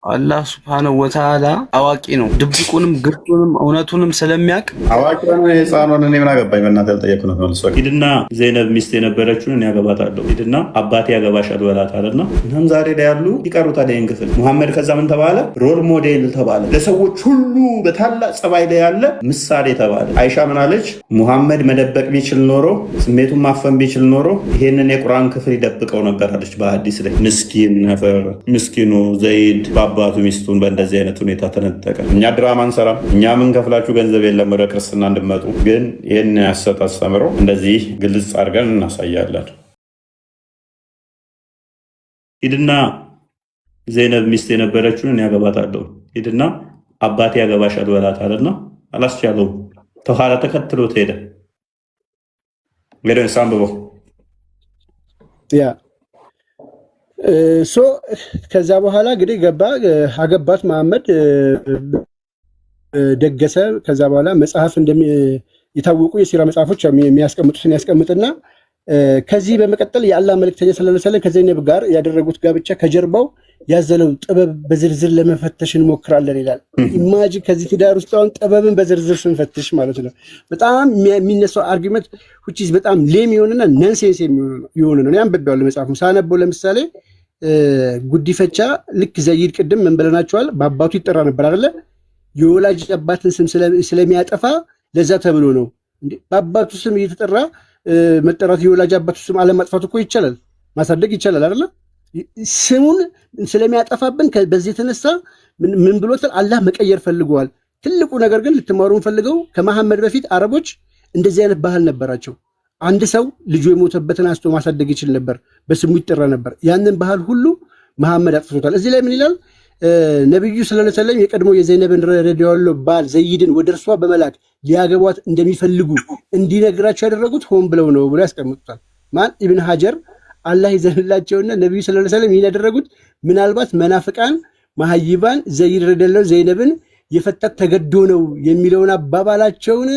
አላህ ሱብሓነሁ ወተዓላ አዋቂ ነው። ድብቁንም ግልጡንም እውነቱንም ስለሚያውቅ አዋቂ ነው። የህፃኑን እኔ ምን አገባኝ? በእናትህ ያልጠየኩህ ነው መልሶ። ሂድና ዘይነብ ሚስት የነበረችውን እኔ ያገባታለሁ፣ ሂድና አባቴ ያገባሻል በላት አለና እናም ዛሬ ላይ ያሉ ይቀሩታል ይህን ክፍል። ሙሐመድ ከዛ ምን ተባለ? ሮል ሞዴል ተባለ። ለሰዎች ሁሉ በታላቅ ጸባይ ላይ ያለ ምሳሌ ተባለ። አይሻ ምን አለች? ሙሐመድ መደበቅ ቢችል ኖሮ፣ ስሜቱን ማፈን ቢችል ኖሮ ይሄንን የቁርአን ክፍል ይደብቀው ነበር አለች በሐዲስ ላይ። ምስኪን ነበር ምስኪኑ ዘይድ አባቱ ሚስቱን በእንደዚህ አይነት ሁኔታ ተነጠቀ። እኛ ድራማ እንሰራም፣ እኛ የምንከፍላችሁ ገንዘብ የለም ወደ ክርስትና እንድመጡ። ግን ይህን ያሰጥ አስተምሮ እንደዚህ ግልጽ አድርገን እናሳያለን። ሂድና ዘይነብ ሚስት የነበረችውን እኔ ያገባታለሁ፣ ሂድና አባቴ ያገባሻል በላት አለና አላስቻለውም። ተኋላ ተከትሎት ሄደ። ሄደን ሳንብበው ከዛ በኋላ እንግዲህ ገባ አገባት መሐመድ ደገሰ። ከዛ በኋላ መጽሐፍ የታወቁ የሲራ መጽሐፎች የሚያስቀምጡትን ያስቀምጥና ከዚህ በመቀጠል የአላህ መልእክተኛ ሰለላሁ ዐለይሂ ወሰለም ከዘይነብ ጋር ያደረጉት ጋብቻ ከጀርባው ያዘለው ጥበብ በዝርዝር ለመፈተሽ እንሞክራለን ይላል። ኢማጂን ከዚህ ትዳር ውስጥ አሁን ጥበብን በዝርዝር ስንፈትሽ ማለት ነው። በጣም የሚነሳው አርጊመንት which በጣም ሌም የሆነና ነንሴንስ የሆነ ነው። ያን በደዋል መጽሐፉ ሳነበው ለምሳሌ ጉዲፈቻ ልክ ዘይድ ቅድም ምን ብለናቸዋል? በአባቱ ይጠራ ነበር አይደለ? የወላጅ አባትን ስም ስለሚያጠፋ ለዛ ተብሎ ነው እንዴ? በአባቱ ስም እየተጠራ መጠራት የወላጅ አባቱ ስም አለማጥፋት እኮ ይቻላል፣ ማሳደግ ይቻላል አይደለ? ስሙን ስለሚያጠፋብን በዚህ የተነሳ ምን ብሎታል? አላህ መቀየር ፈልገዋል። ትልቁ ነገር ግን ልትማሩ ፈልገው ከመሐመድ በፊት አረቦች እንደዚህ አይነት ባህል ነበራቸው። አንድ ሰው ልጁ የሞተበትን አንስቶ ማሳደግ ይችል ነበር፣ በስሙ ይጠራ ነበር። ያንን ባህል ሁሉ መሐመድ አጥፍቶታል። እዚህ ላይ ምን ይላል? ነብዩ ሰለላሁ ዐለይሂ ወሰለም የቀድሞ የዘይነብን ረዲየላሁ ባል ዘይድን ወደ እርሷ በመላክ ሊያገቧት እንደሚፈልጉ እንዲነግራቸው ያደረጉት ሆን ብለው ነው ብሎ ያስቀምጡታል። ማን? ኢብን ሀጀር አላህ ይዘንላቸውና ነብዩ ሰለላሁ ዐለይሂ ወሰለም ይህን ያደረጉት ምናልባት መናፍቃን መሐይባን ዘይድ ረዲየላሁ ዘይነብን የፈታት ተገዶ ነው የሚለውን አባባላቸውን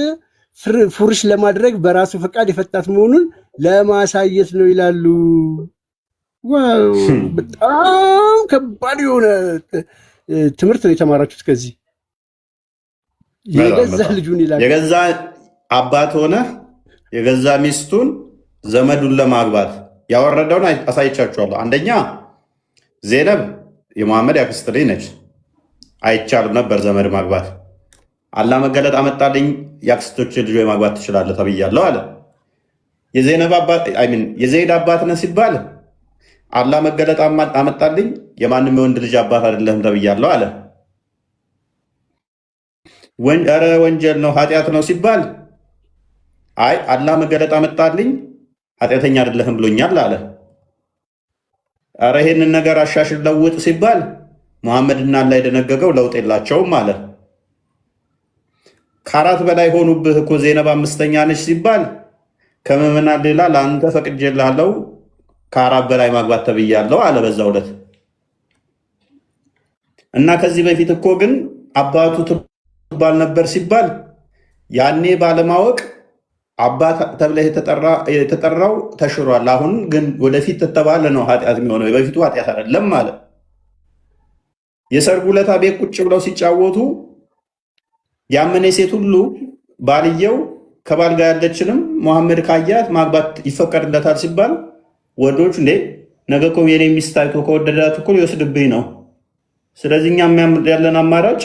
ፉርሽ ለማድረግ በራሱ ፈቃድ የፈታት መሆኑን ለማሳየት ነው ይላሉ። ዋው! በጣም ከባድ የሆነ ትምህርት ነው የተማራችሁት ከዚህ። የገዛ ልጁን ይላል የገዛ አባት ሆነ የገዛ ሚስቱን ዘመዱን ለማግባት ያወረደውን አሳይቻችኋለሁ። አንደኛ ዜነብ የመሐመድ ያክስት ልጅ ነች። አይቻልም ነበር ዘመድ ማግባት። አላህ መገለጥ አመጣልኝ፣ የአክስቶች ልጅ ማግባት ትችላለህ ተብያለሁ አለ። የዘይነብ አባት የዘይድ አባት ነህ ሲባል አላህ መገለጥ አመጣልኝ፣ የማንም የወንድ ልጅ አባት አይደለህም ተብያለሁ አለ። ኧረ ወንጀል ነው ኃጢአት ነው ሲባል አይ አላህ መገለጥ አመጣልኝ፣ ኃጢአተኛ አይደለህም ብሎኛል አለ። ኧረ ይሄንን ነገር አሻሽል ለውጥ ሲባል መሐመድና አላህ የደነገገው ለውጥ የላቸውም አለ። ከአራት በላይ ሆኑብህ እኮ ዜነብ አምስተኛ ነች ሲባል ከምዕመናን ሌላ ለአንተ ፈቅጄልሃለሁ ከአራት በላይ ማግባት ተብያለሁ አለ በዛው ዕለት። እና ከዚህ በፊት እኮ ግን አባቱ ትባል ነበር ሲባል ያኔ ባለማወቅ አባት ተብለህ የተጠራው ተሽሯል። አሁን ግን ወደፊት ተተባለ ነው ኃጢአት የሚሆነው፣ የበፊቱ ኃጢአት አይደለም አለ። የሰርጉ ዕለት ቤት ቁጭ ብለው ሲጫወቱ ያመነ ሴት ሁሉ ባልየው ከባል ጋር ያለችንም መሐመድ ካያት ማግባት ይፈቀድለታል ሲባል ወንዶች እንዴ ነገ እኮ የኔ ሚስት አይቶ ከወደዳት እኮ ሊወስድብኝ ነው፣ ስለዚህ እኛ ያለን አማራጭ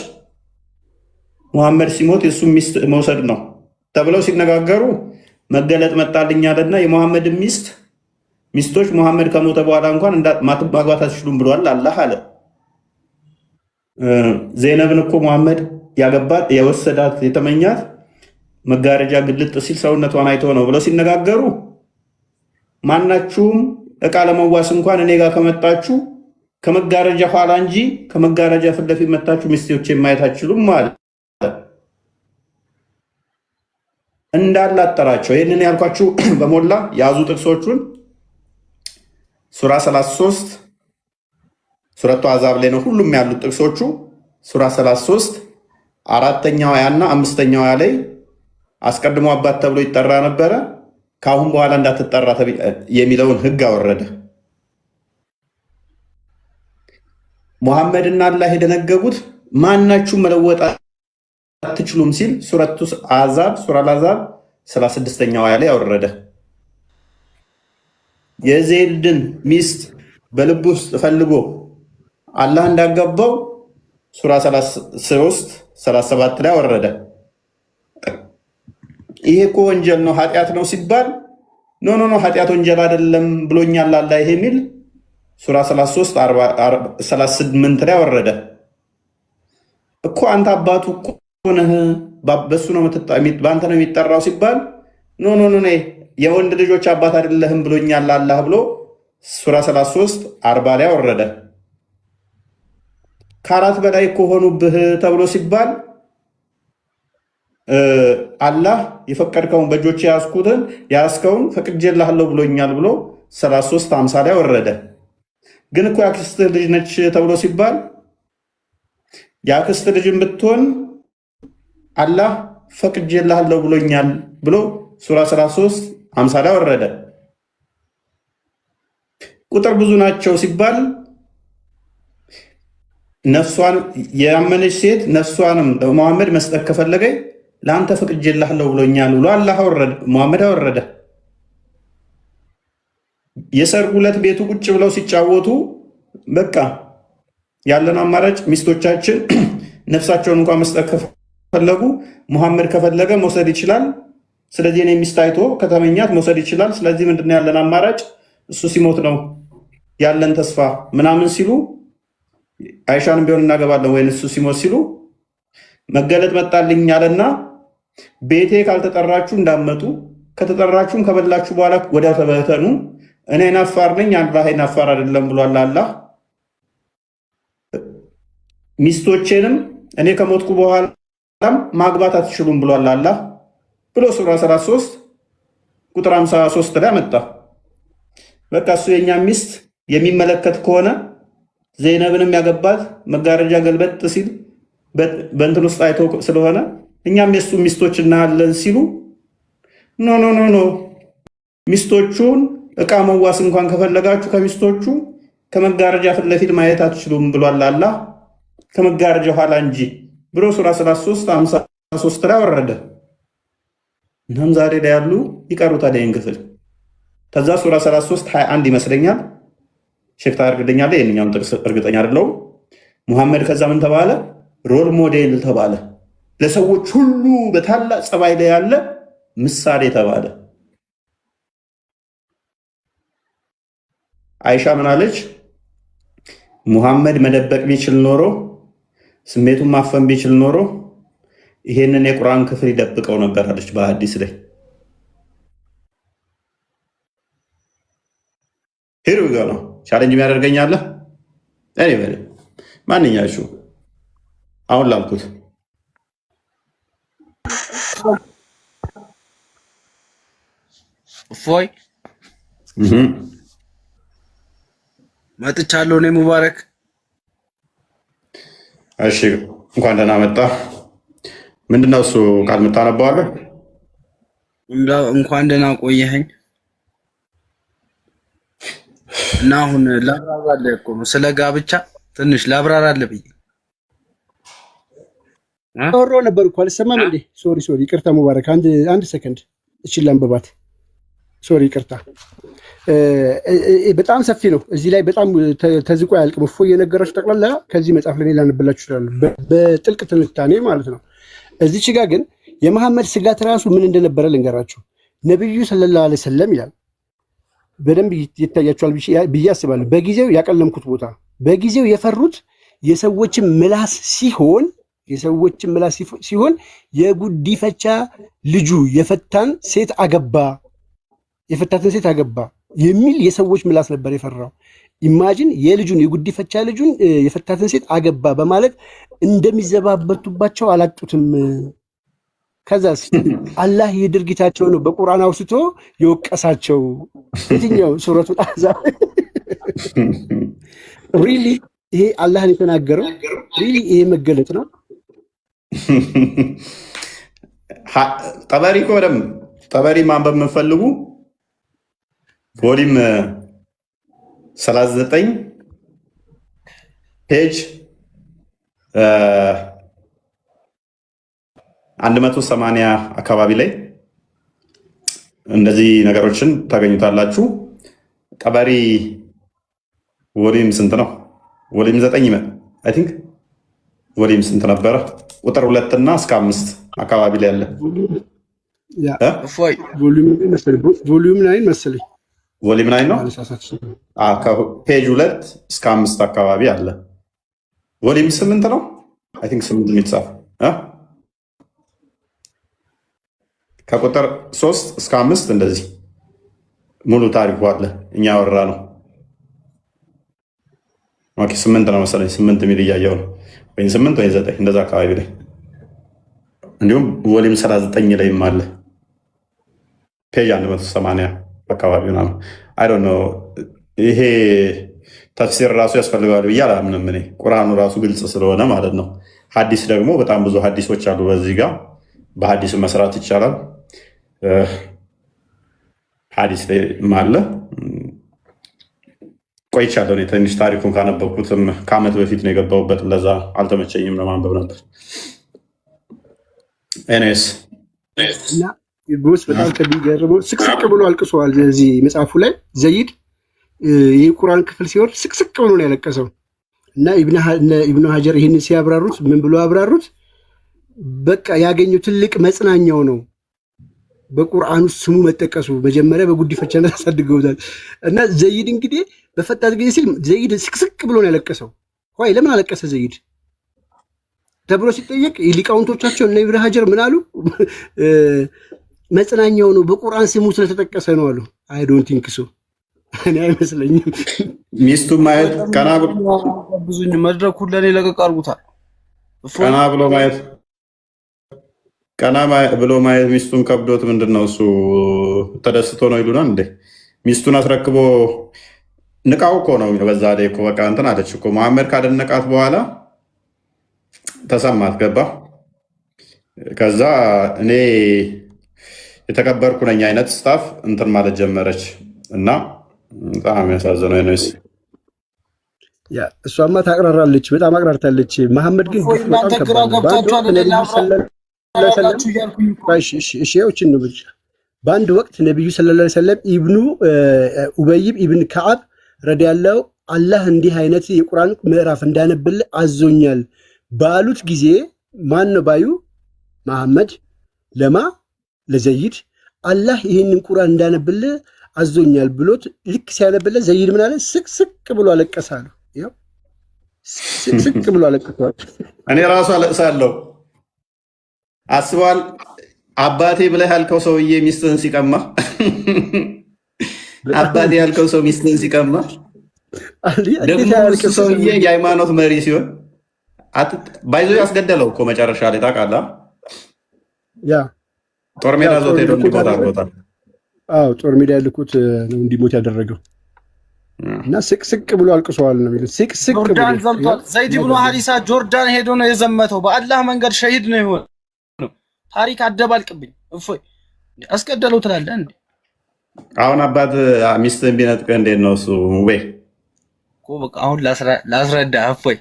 መሐመድ ሲሞት የእሱ ሚስት መውሰድ ነው ተብለው ሲነጋገሩ መገለጥ መጣልኛልና የመሐመድ ሚስቶች መሐመድ ከሞተ በኋላ እንኳን ማግባት አትችሉም ብሏል አላህ አለ። ዘይነብን እኮ መሐመድ ያገባት የወሰዳት የተመኛት መጋረጃ ግልጥ ሲል ሰውነቷን አይቶ ነው ብለው ሲነጋገሩ ማናችሁም እቃ ለመዋስ እንኳን እኔ ጋር ከመጣችሁ ከመጋረጃ ኋላ እንጂ ከመጋረጃ ፊት ለፊት መታችሁ ሚስቶቼ ማየት አትችሉም ማለት እንዳለ አጠራቸው። ይህንን ያልኳችሁ በሞላ ያዙ ጥቅሶቹን ሱራ 33 ሱረቱ አዛብ ላይ ነው ሁሉም ያሉት ጥቅሶቹ። ሱራ 33 4ኛው አያና 5ኛው አያ ላይ አስቀድሞ አባት ተብሎ ይጠራ ነበረ፣ ከአሁን በኋላ እንዳትጠራ የሚለውን ህግ አወረደ። ሙሐመድና አላህ የደነገጉት ማናችሁ መለወጥ አትችሉም ሲል ሱረቱ አዛብ ሱራ አዛብ 36ኛው አያ ላይ አወረደ። የዘይድን ሚስት በልብ ውስጥ ፈልጎ አላህ እንዳገባው ሱራ 33 37 ላይ አወረደ። ይሄ እኮ ወንጀል ነው ኃጢአት ነው ሲባል ኖ ኃጢአት ወንጀል አይደለም ብሎኛል አላህ ይሄ የሚል ሱራ 33 38 ላይ አወረደ። እኮ አንተ አባቱ እኮ ነህ በሱ ነው በአንተ ነው የሚጠራው ሲባል ኖ የወንድ ልጆች አባት አይደለህም ብሎኛል አላህ ብሎ ሱራ 33 40 ላይ አወረደ። ከአራት በላይ ከሆኑብህ ተብሎ ሲባል አላህ የፈቀድከውን በእጆች ያስከውን ፈቅጄልሃለሁ ብሎኛል ብሎ 33 50 ላይ ወረደ። ግን እኮ ያክስትህ ልጅ ነች ተብሎ ሲባል ያክስት ልጅን ብትሆን አላህ ፈቅጄልሃለሁ ብሎኛል ብሎ ሱራ 33 50 ላይ ወረደ። ቁጥር ብዙ ናቸው ሲባል ነፍሷን ያመነች ሴት ነፍሷንም ለሙሐመድ መስጠት ከፈለገኝ ለአንተ ፈቅጄልሃለሁ ብሎኛል ብሎ አላህ አወረደ፣ ሙሐመድ አወረደ። የሰርጉ ዕለት ቤቱ ቁጭ ብለው ሲጫወቱ በቃ ያለን አማራጭ ሚስቶቻችን ነፍሳቸውን እንኳን መስጠት ከፈለጉ ሙሐመድ ከፈለገ መውሰድ ይችላል። ስለዚህ እኔ ሚስት አይቶ ከተመኛት መውሰድ ይችላል። ስለዚህ ምንድነው ያለን አማራጭ? እሱ ሲሞት ነው ያለን ተስፋ ምናምን ሲሉ አይሻንም ቢሆን እናገባለን ወይ እሱ ሲሞት ሲሉ መገለጥ መጣልኝ አለና ቤቴ ካልተጠራችሁ እንዳመጡ ከተጠራችሁም ከበላችሁ በኋላ ወዲያው ተበተኑ። እኔ ናፋር ነኝ አላህ ናፋር አይደለም ብሏል አላህ። ሚስቶቼንም እኔ ከሞትኩ በኋላም ማግባት አትችሉም ብሏል አላህ ብሎ ሱራ 33 ቁጥር 53 ላይ መጣ። በቃ እሱ የኛ ሚስት የሚመለከት ከሆነ ዘይነብንም ያገባት መጋረጃ ገልበጥ ሲል በእንትን ውስጥ አይቶ ስለሆነ እኛም የሱ ሚስቶች እናያለን ሲሉ ኖ ሚስቶቹን እቃ መዋስ እንኳን ከፈለጋችሁ ከሚስቶቹ ከመጋረጃ ፊት ለፊት ማየት አትችሉም ብሏል አላህ። ከመጋረጃ ኋላ እንጂ ብሎ ሱራ 33 53 ላይ ወረደ። እናም ዛሬ ላይ ያሉ ይቀሩታል ይህን ክፍል። ከዛ ሱራ 33 21 ይመስለኛል ሼክታ እርግጠኛለ የኛውን ጥቅስ እርግጠኛ አይደለሁም። ሙሐመድ ከዛ ምን ተባለ? ሮል ሞዴል ተባለ። ለሰዎች ሁሉ በታላቅ ጸባይ ላይ ያለ ምሳሌ ተባለ። አይሻ ምን አለች? ሙሐመድ መደበቅ ቢችል ኖሮ ስሜቱን ማፈን ቢችል ኖሮ ይሄንን የቁርአን ክፍል ይደብቀው ነበር አለች በሐዲስ ላይ። ሄሩ ጋር ቻሌንጅ የሚያደርገኛለ እኔ በለ ማንኛችሁ አሁን ላልኩት እፎይ መጥቻለሁ። እኔ ሙባረክ እሺ፣ እንኳን ደህና መጣ። ምንድነው እሱ ቃል የምታነባዋለህ? እንኳን ደህና ቆየኸኝ እና አሁን ላብራራለህ እኮ ነው ስለ ጋብቻ ትንሽ ላብራራለህ ብዬ አወራሁ ነበር እኮ አልሰማም እንዴ? ሶሪ ይቅርታ ሙባረክ፣ አንድ ሰከንድ እቺን ላንብባት። ሶሪ ይቅርታ፣ በጣም ሰፊ ነው። እዚህ ላይ በጣም ተዝቆ አያልቅም። እፎ እየነገራችሁ ጠቅላላ ከዚህ መጽሐፍ ላይ ላነብላችሁ ይችላሉ በጥልቅ ትንታኔ ማለት ነው። እዚች ጋር ግን የመሐመድ ስጋት ራሱ ምን እንደነበረ ልንገራችሁ። ነብዩ ሰለላሁ ዐለይሂ ወሰለም ይላል፣ በደንብ ይታያችኋል ብዬ አስባለሁ። በጊዜው ያቀለምኩት ቦታ በጊዜው የፈሩት የሰዎችን ምላስ ሲሆን የጉዲፈቻ ልጁ የፈታትን ሴት አገባ የሚል የሰዎች ምላስ ነበር የፈራው። ኢማጂን የልጁን የጉዲፈቻ ልጁን የፈታትን ሴት አገባ በማለት እንደሚዘባበቱባቸው አላጡትም። ከዛስ አላህ የድርጊታቸው ነው በቁርአን አውስቶ የወቀሳቸው። የትኛው ሱረቱ አሕዛብ ሪሊ ይሄ አላህን የተናገረው ሪሊ ይሄ መገለጥ ነው። ጠበሪ እኮ በደምብ ጠበሪ ማንበብ የምንፈልጉ ቮሊም 39 ፔጅ 180 አካባቢ ላይ እንደዚህ ነገሮችን ታገኙታላችሁ። ቀበሪ ወሊም ስንት ነው? ወሊም 9 አይ ቲንክ ወሊም ስንት ነበረ? ቁጥር 2 እና እስከ 5 አካባቢ ላይ አለ። ቮሊዩም 9 መሰለኝ። ቮሊዩም 9 ነው። ፔጅ 2 እስከ 5 አካባቢ አለ። ቮሊዩም 8 ነው። አይ ቲንክ 8 የሚጻፍ ከቁጥር 3 እስከ 5 እንደዚህ ሙሉ ታሪኩ አለ። እኛ ወራ ነው። ኦኬ 8 ነው መሰለኝ። 8 የሚል እያየሁ ነው። ወይ 8 ወይ 9 እንደዛ አካባቢ ላይ እንዲሁም ቮሊዩም 39 ላይም አለ። ፔጅ 180 አካባቢ ነው። አይ ዶንት ኖ ይሄ ተፍሲር ራሱ ያስፈልጋል ብዬ አላምንም እኔ። ቁርአኑ ራሱ ግልጽ ስለሆነ ማለት ነው። ሐዲስ ደግሞ በጣም ብዙ ሐዲሶች አሉ። በዚህ ጋር በሐዲስ መስራት ይቻላል። ሐዲስ ላይ አለ። ቆይቻለሁ እኔ ትንሽ ታሪኩን ካነበብኩትም ከዓመት በፊት ነው የገባሁበት። ለዛ አልተመቸኝም ለማንበብ ነበር። ኤኒዌይስ እና ቦስ በጣም ከሚገርመው ስቅስቅ ብሎ አልቅሷል። እዚህ መጽሐፉ ላይ ዘይድ ይህ ቁርአን ክፍል ሲወርድ ስቅስቅ ብሎ ነው ያለቀሰው። እና ኢብኑ ሀጀር ይህንን ሲያብራሩት ምን ብሎ አብራሩት? በቃ ያገኘው ትልቅ መጽናኛው ነው በቁርአን ውስጥ ስሙ መጠቀሱ። መጀመሪያ በጉዲፈቻነት አሳድገውታል። እና ዘይድ እንግዲህ በፈጣት ጊዜ ሲል ዘይድ ስቅስቅ ብሎ ነው ያለቀሰው። ወይ ለምን አለቀሰ ዘይድ ተብሎ ሲጠየቅ ሊቃውንቶቻቸው እነ ኢብኑ ሀጀር ምን አሉ? መጽናኛው ነው በቁርአን ስሙ ስለተጠቀሰ ነው አሉ። አይ ዶንት ቲንክ ሶ። እኔ አይመስለኝም። ሚስቱ ማየት ቀና ብዙኝ መድረኩ ለኔ ለቀቅ አድርጉታል። ቀና ብሎ ማየት ሚስቱን ከብዶት ምንድነው እሱ ተደስቶ ነው ይሉናል እንዴ? ሚስቱን አስረክቦ ንቃው እኮ ነው። በዛ ላይ እኮ በቃ እንትን አለች እኮ መሐመድ ካደነቃት በኋላ ተሰማት ገባ። ከዛ እኔ የተከበርኩ ነኝ አይነት ስታፍ እንትን ማለት ጀመረች እና በጣም ያሳዘነው ነው። ያ እሷማ ታቅራራለች፣ በጣም አቅራርታለች። መሐመድ ግን በጣም በአንድ ወቅት ነቢዩ ሰለላሁ ዐለይሂ ወሰለም ኢብኑ ኡበይብ ኢብን ከዓብ ረዲያላሁ አላህ እንዲህ አይነት የቁርአን ምዕራፍ እንዳነብል አዞኛል ባሉት ጊዜ ማን ነው ባዩ? መሐመድ ለማ ለዘይድ አላህ ይህንን ቁርአን እንዳነብል አዞኛል ብሎት ልክ ሲያነብል ዘይድ ምን አለ? ስቅስቅ ብሎ አለቀሳሉ። ያው ስቅስቅ ብሎ አለቀሳሉ። እኔ ራሱ አለቅሳለሁ። አስቧል። አባቴ ብለህ ያልከው ሰውዬ ሚስትህን ሲቀማ፣ አባቴ ያልከው ሰው ሚስትህን ሲቀማ፣ ደግሞ እሱ ሰውዬ የሃይማኖት መሪ ሲሆን ባይዞ ያስገደለው እኮ መጨረሻ ላይ ታውቃለህ። ያ ጦር ሜዳ ዞት ሄዶ እንዲሞት አድርጎታል። አዎ ጦር ሜዳ ያልኩት ነው እንዲሞት ያደረገው። እና ስቅስቅ ብሎ አልቅሰዋል ነው የሚሉት። ስቅስቅ ብሎ ጆርዳን ዘምቷል። ዘይድ ብኑ ሐሪሳ ጆርዳን ሄዶ ነው የዘመተው። በአላህ መንገድ ሸሂድ ነው የሆነው። ታሪክ አደባልቅብኝ። እፎይ አስገደለው ትላለህ እንዴ? አሁን አባት ሚስትን ቢነጥቀህ እንዴት ነው እሱ? ወይ እኮ በቃ አሁን ላስረዳ። እፎይ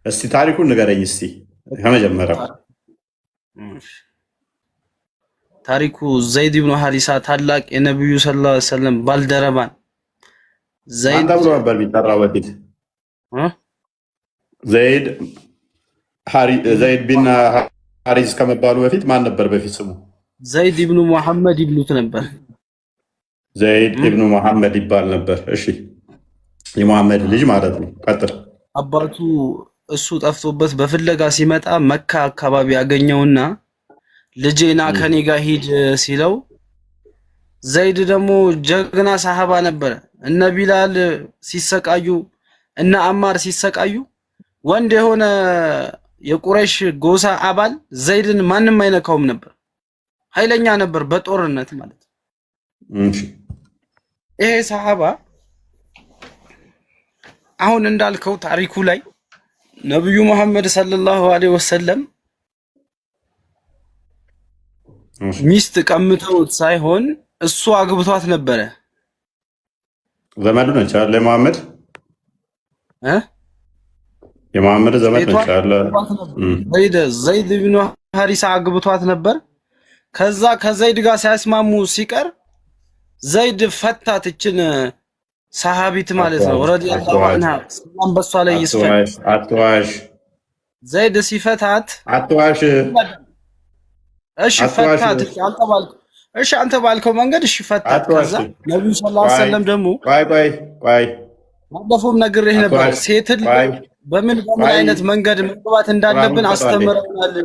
እስቲ ታሪኩን ንገረኝ እስቲ ከመጀመሪያው። ታሪኩ ዘይድ ብኑ ሐሪሳ ታላቅ የነብዩ ሰለላሁ ዐለይሂ ወሰለም ባልደረባን ዘይድ ተብሎ ነበር የሚጠራው በፊት። ዘይድ ቢን ሐሪስ ከመባሉ በፊት ማን ነበር በፊት ስሙ? ዘይድ ኢብኑ መሐመድ ይብሉት ነበር። ዘይድ ኢብኑ መሐመድ ይባል ነበር። እሺ የመሐመድ ልጅ ማለት ነው። ቀጥል። አባቱ እሱ ጠፍቶበት በፍለጋ ሲመጣ መካ አካባቢ ያገኘውና ልጄና ከኔ ጋር ሂድ ሲለው፣ ዘይድ ደግሞ ጀግና ሰሃባ ነበረ። እነ ቢላል ሲሰቃዩ፣ እነ አማር ሲሰቃዩ ወንድ የሆነ የቁረይሽ ጎሳ አባል ዘይድን ማንም አይነካውም ነበር። ኃይለኛ ነበር በጦርነት ማለት ነው። ይሄ ሰሃባ አሁን እንዳልከው ታሪኩ ላይ ነብዩ መሐመድ ሰለላሁ ዐለይሂ ወሰለም ሚስት ቀምተውት ሳይሆን እሱ አግብቷት ነበረ። ዘመዱ ነች አይደል? መሐመድ የመሐመድ ዘመድ ነች አለ ዘይድ ብኑ ሐሪሳ አግብቷት ነበር። ከዛ ከዘይድ ጋር ሲያስማሙ ሲቀር ዘይድ ፈታት እችን ሰሃቢት ማለት ነው ረዲየላሁ ዐንሃ ሰላም በሷ ላይ ይስፈት። አትዋሽ ዘይድ ሲፈታት አትዋሽ። እሺ ፈታት አንተ ባልከው መንገድ እሺ ፈታት። ከዛ ነብዩ ሰለላሁ ዐለይሂ ወሰለም ደግሞ ቆይ ባለፈውም ነግሬህ ነበር ሴት በምን አይነት መንገድ መግባት እንዳለብን አስተምረናል።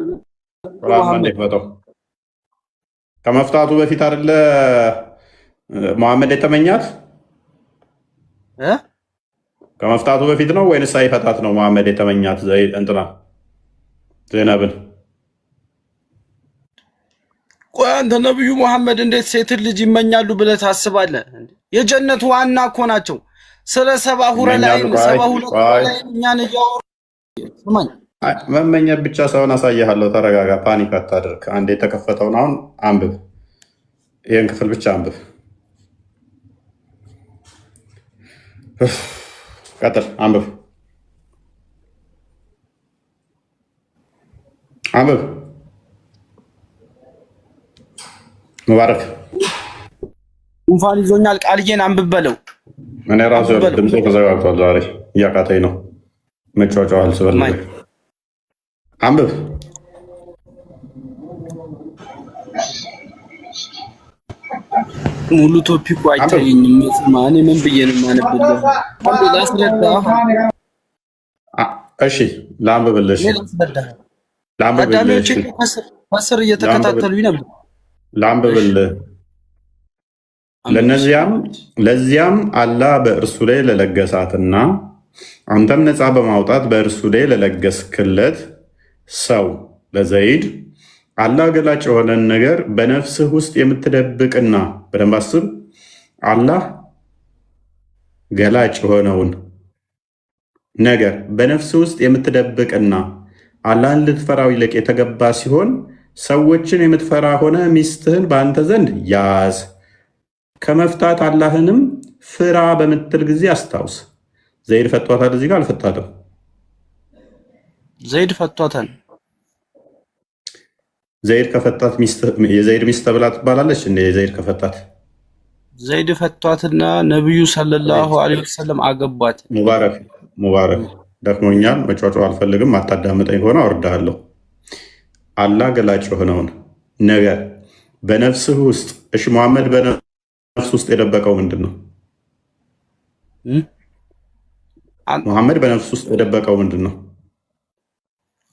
ከመፍታቱ በፊት አይደለ መሐመድ የተመኛት? ከመፍታቱ በፊት ነው ወይንስ ሳይፈታት ነው መሐመድ የተመኛት ዘይነብን? ቆይ አንተ ነብዩ መሐመድ እንዴት ሴት ልጅ ይመኛሉ ብለህ ታስባለህ? የጀነት ዋና እኮ ናቸው። ስለ 72 ላይ እኛን እያወሩ ስማኝ። መመኘት ብቻ ሳይሆን አሳይሃለሁ። ተረጋጋ፣ ፓኒክ አታድርግ። አንድ የተከፈተውን አሁን አንብብ፣ ይህን ክፍል ብቻ አንብብ። ቀጥል፣ አንብብ አንብብ። ሙባረክ ጉንፋን ይዞኛል፣ ቃልዬን አንብብ በለው። እኔ ራሱ ድምፅ ተዘጋግቷል። ዛሬ እያቃተኝ ነው። መጫወጫዋል ስበል አንብብ። ሙሉ ቶፒኩ አይታየኝም። እኔ ምን ብዬ ነው የማነብልህ? ላስረዳህ። እሺ ላንብብልሽ። ታዳሚዎች ከስር እየተከታተሉኝ ነበር። ላንብብልህ። ለዚያም አላህ በእርሱ ላይ ለለገሳትና አንተም ነፃ በማውጣት በእርሱ ላይ ለለገስክለት ሰው ለዘይድ አላህ ገላጭ የሆነን ነገር በነፍስህ ውስጥ የምትደብቅና በደንብ አስብ። አላህ ገላጭ የሆነውን ነገር በነፍስህ ውስጥ የምትደብቅና አላህን ልትፈራው ይልቅ የተገባ ሲሆን ሰዎችን የምትፈራ ሆነ ሚስትህን በአንተ ዘንድ ያዝ። ከመፍታት አላህንም ፍራ በምትል ጊዜ አስታውስ። ዘይድ ፈቷታል። እዚህ ጋር አልፈታትም። ዘይድ ፈቷታል። ዘይድ ከፈታት የዘይድ ሚስት ተብላ ትባላለች እንዴ? የዘይድ ከፈታት ዘይድ ፈቷትና ነብዩ ሰለላሁ ዐለይሂ ወሰለም አገቧት። ሙባረክ ደክሞኛል፣ መጫወጫው አልፈልግም። አታዳምጠኝ ሆነ አወርድሃለሁ። አላህ ገላጭ የሆነውን ነገር በነፍስህ ውስጥ እሺ፣ መሐመድ በነፍስ ውስጥ የደበቀው ምንድን ነው? መሐመድ በነፍስ ውስጥ የደበቀው ምንድን ነው?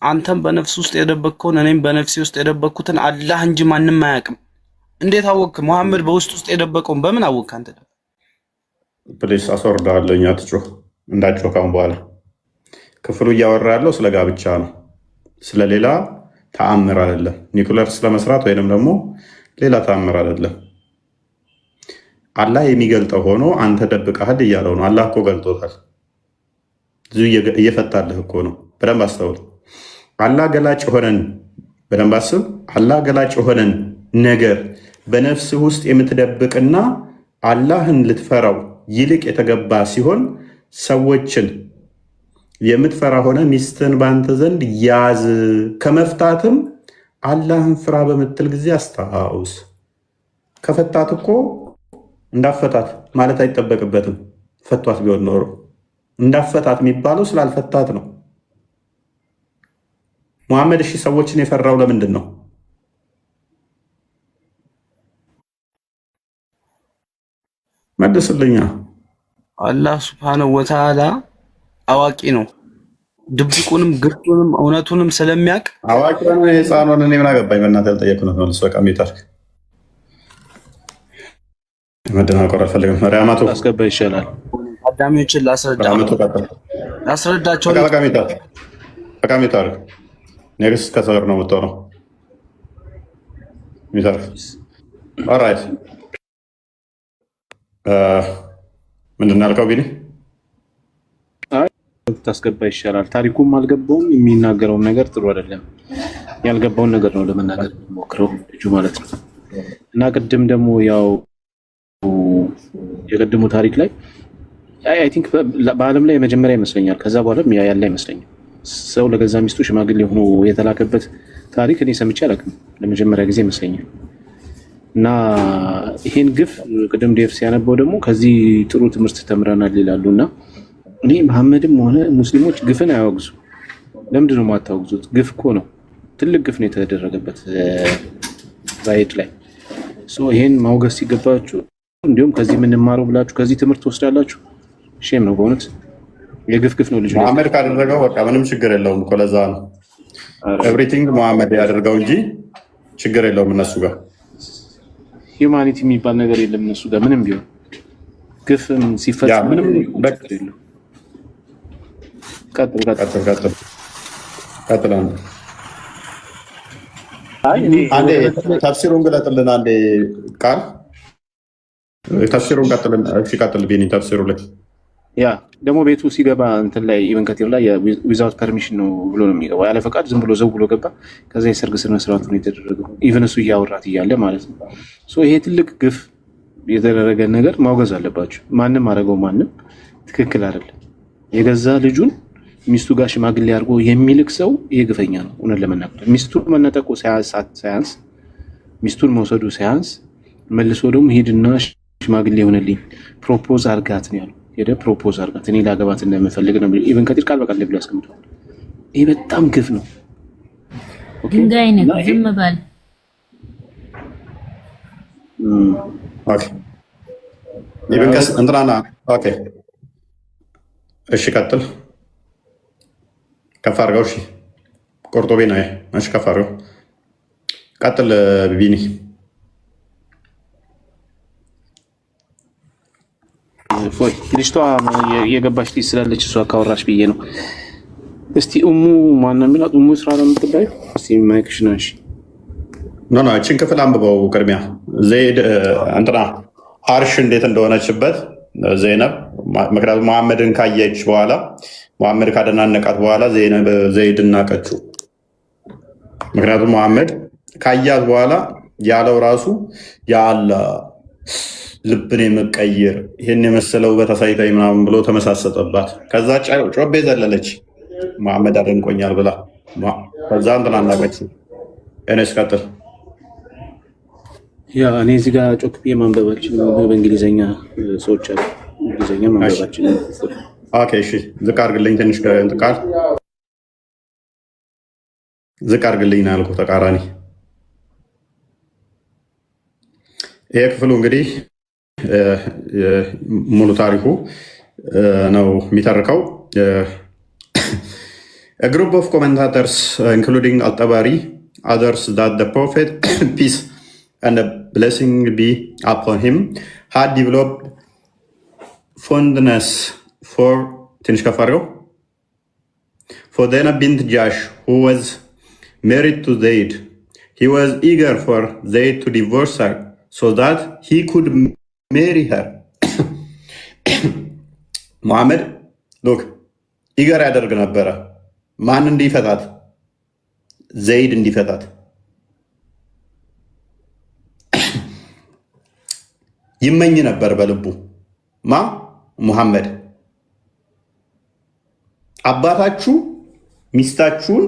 አንተም በነፍስ ውስጥ የደበቅከውን እኔም በነፍሴ ውስጥ የደበቅኩትን አላህ እንጂ ማንም አያውቅም። እንዴት አወቅህ? መሐመድ በውስጥ ውስጥ የደበቀውን በምን አወቅህ አንተ? ፕሊስ አስወርዳለሁ። አትጮህ፣ እንዳትጮህ ካሁን በኋላ። ክፍሉ እያወራ ያለው ስለ ጋብቻ ነው፣ ስለሌላ ተአምር አይደለም። ኒኩለር ስለመስራት ወይንም ደግሞ ሌላ ተአምር አይደለም። አላህ የሚገልጠው ሆኖ አንተ ደብቀሃል እያለው ነው። አላህ እኮ ገልጦታል። እዚሁ እየፈታልህ እኮ ነው። በደንብ አስተውል። አላህ ገላጭ ሆነን በደንብ አስብ። አላህ ገላጭ ሆነን ነገር በነፍስህ ውስጥ የምትደብቅና አላህን ልትፈራው ይልቅ የተገባ ሲሆን ሰዎችን የምትፈራ ሆነ ሚስትን በአንተ ዘንድ ያዝ። ከመፍታትም አላህን ፍራ በምትል ጊዜ አስታውስ። ከፈታት እኮ እንዳፈታት ማለት አይጠበቅበትም። ፈቷት ቢሆን ኖሮ እንዳፈታት የሚባለው ስላልፈታት ነው። ሙሐመድ እሺ ሰዎችን የፈራው ለምንድን ነው? መልስልኛ። አላህ ሱብሓነሁ ወተዓላ አዋቂ ነው። ድብቁንም ግልጡንም እውነቱንም ስለሚያውቅ አዋቂ ነው። የህፃኑን እኔ ምን አገባኝ? በእናትህ ያልጠየኩህ ነው። መልስ በቃ ሚታርክ መደናቆር አልፈልግም። ሪያማቱ አስገባ ይሻላል። አዳሚዎችን ላስረዳቸው። በቃ ሚታርክ ኔክስት ከሰር ነው የምትሆነው። ሚታርክ ኦራይት። ምንድን ነው ያልከው ቢኒ? ታስገባ ይሻላል። ታሪኩም አልገባውም። የሚናገረውን ነገር ጥሩ አይደለም። ያልገባውን ነገር ነው ለመናገር ሞክረው ልጁ ማለት ነው። እና ቅድም ደግሞ ያው የቀድሞ ታሪክ ላይ አይ ቲንክ በዓለም ላይ የመጀመሪያ ይመስለኛል። ከዛ በኋላም ያለ አይመስለኝም። ሰው ለገዛ ሚስቱ ሽማግሌ ሆኖ የተላከበት ታሪክ እኔ ሰምቼ አላውቅም። ለመጀመሪያ ጊዜ ይመስለኛል። እና ይሄን ግፍ ቅድም ዴቭ ሲያነበው ደግሞ ከዚህ ጥሩ ትምህርት ተምረናል ይላሉ። እና እኔ መሐመድም ሆነ ሙስሊሞች ግፍን አያወግዙ። ለምንድን ነው የማታወግዙት? ግፍ እኮ ነው፣ ትልቅ ግፍ ነው የተደረገበት ዛይድ ላይ። ይሄን ማውገዝ ሲገባችሁ እንዲሁም ከዚህ የምንማረው ብላችሁ ከዚህ ትምህርት ትወስዳላችሁ። ሼም ነው በእውነት የግፍ ግፍ ነው። ልጅ መሐመድ ካደረገው በቃ ምንም ችግር የለውም እኮ ለዛ ነው ኤቭሪቲንግ መሐመድ ያደርገው እንጂ ችግር የለውም እነሱ ጋር ሂውማኒቲ የሚባል ነገር የለም እነሱ ጋር ምንም ቢሆን ግፍም ሲፈጸም ምንም ችግር የለውም። ቀጥል አንዴ ተፍሲሩን ግለጥልን። አንዴ ቃል ተፍሲሩን ቀጥል ቢኒ ተፍሲሩ ላይ ያ ደግሞ ቤቱ ሲገባ እንትን ላይ ኢቨን ከቲር ላይ ዊዛውት ፐርሚሽን ነው ብሎ ነው የሚገባው። ያለ ፈቃድ ዝም ብሎ ዘው ብሎ ገባ። ከዛ የሰርግ ስነ ስርዓቱ ነው የተደረገው ኢቨን እሱ እያወራት እያለ ማለት ነው። ይሄ ትልቅ ግፍ የተደረገ ነገር ማውገዝ አለባቸው። ማንም አደረገው ማንም ትክክል አይደለም። የገዛ ልጁን ሚስቱ ጋር ሽማግሌ አድርጎ የሚልክ ሰው ይሄ ግፈኛ ነው። እውነት ለመናገር ሚስቱን መነጠቁ ሳያንስ ሚስቱን መውሰዱ ሳያንስ መልሶ ደግሞ ሄድና ሽማግሌ የሆነልኝ ፕሮፖዝ አርጋት ነው ያለው። ሄደ ፕሮፖዝ አርጋት እኔ ላገባት እንደምፈልግ ነው ኢቨን ከቲር ቃል በቃል ብሎ ያስቀምጠዋል። ይሄ በጣም ግፍ ነው። ድንጋይ ነው ዝም ባል ኦኬ ኢቨን ከስ እንትናና ኦኬ እሺ ቀጥል ከፍ አድርገው። እሺ ቆርጦቤ ነው። እሺ ከፍ አድርገው ቀጥል ቢኒ። ፎይ ልጅቷ የገባች ልጅ ስላለች እሷ ካወራሽ ብዬ ነው። እስቲ ኡሙ ማነው የሚላት? ኡሙ ስራ ነው የምትባዩ። እስቲ ማይክሽ ነው። እሺ ኖ እችን ክፍል አንብበው ቅድሚያ። ዘይድ እንትና ሀርሽ እንዴት እንደሆነችበት ዘይነብ። ምክንያቱም መሐመድን ካየች በኋላ መሐመድ ካደናነቃት በኋላ ዘይድ እናቀችው። ምክንያቱም መሐመድ ካያት በኋላ ያለው ራሱ ያለ ልብን የምቀይር ይህን የመሰለው በተሳይታይ ምናምን ብሎ ተመሳሰጠባት። ከዛ ጮቤ ዘለለች መሐመድ አደንቆኛል ብላ። ከዛ እንትን አናቀችው። እኔስ ቀጥል። ያ እኔ እዚህ ጋር ጮክ ብዬ ማንበባችን በእንግሊዝኛ ሰዎች አሉ። እንግሊዝኛ ማንበባችን ኦኬ እሺ፣ ዝቅ አድርግልኝ ትንሽ ቃል ዝቅ አድርግልኝ ነው ያልኩህ። ተቃራኒ ይሄ ክፍሉ እንግዲህ ሙሉ ታሪኩ ነው የሚተርከው። A group of commentators, including Al-Tabari, others that the Prophet, peace and a blessing be upon him, had developed fondness for Zainab bint Jash, who was married to Zayd. He was eager for Zayd to divorce her so that he could marry her. Muhammad, look, eager ያደርግ ነበረ። ማን እንዲፈታት? ዘይድ እንዲፈታት። ይመኝ ነበር በልቡ ሙሐመድ አባታችሁ ሚስታችሁን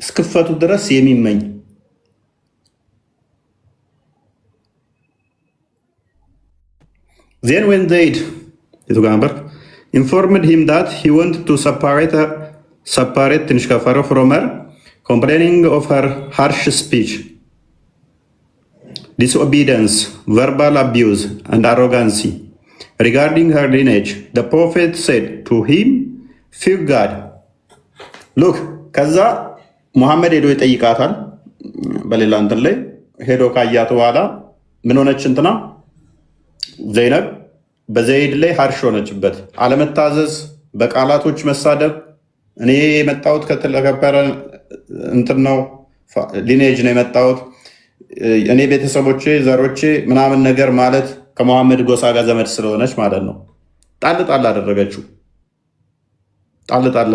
እስክፈቱ ድረስ የሚመኝ። Then when Zayd informed him that he wanted to separate from her, complaining of her harsh speech, disobedience, verbal abuse, and arrogancy regarding her lineage, the Prophet said to him, fear God. Look, ከዛ ሙሐመድ ሄዶ ይጠይቃታል። በሌላ እንትን ላይ ሄዶ ካያት በኋላ ምን ሆነች? እንትና ዘይነብ በዘይድ ላይ ሀርሽ ሆነችበት። አለመታዘዝ፣ በቃላቶች መሳደብ። እኔ የመጣሁት ከተከበረ እንትን ነው ሊኔጅ ነው የመጣሁት እኔ ቤተሰቦቼ ዘሮቼ ምናምን ነገር ማለት ከመሐመድ ጎሳ ጋር ዘመድ ስለሆነች ማለት ነው። ጣል ጣል አደረገችው። ጣል ጣል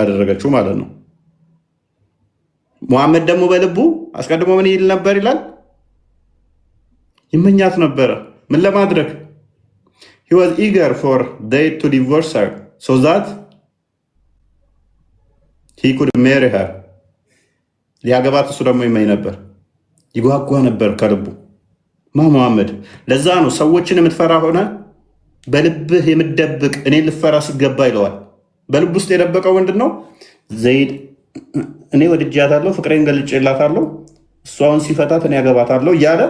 አደረገችው ማለት ነው። መሐመድ ደግሞ በልቡ አስቀድሞ ምን ይል ነበር ይላል? ይመኛት ነበረ። ምን ለማድረግ? he was eager for Zayd to divorce her so that he could marry her ሊያገባት እሱ ደግሞ ይመኝ ነበር፣ ይጓጓ ነበር ከልቡ ሙሐመድ። ለዛ ነው ሰዎችን የምትፈራ ሆነ በልብህ የምትደብቅ እኔን ልፈራ ሲገባ ይለዋል። በልብ ውስጥ የደበቀው ምንድን ነው? ዘይድ እኔ ወድጃታለሁ፣ ፍቅሬን ገልጬላታለሁ፣ እሷን ሲፈታት እኔ ያገባታለሁ እያለ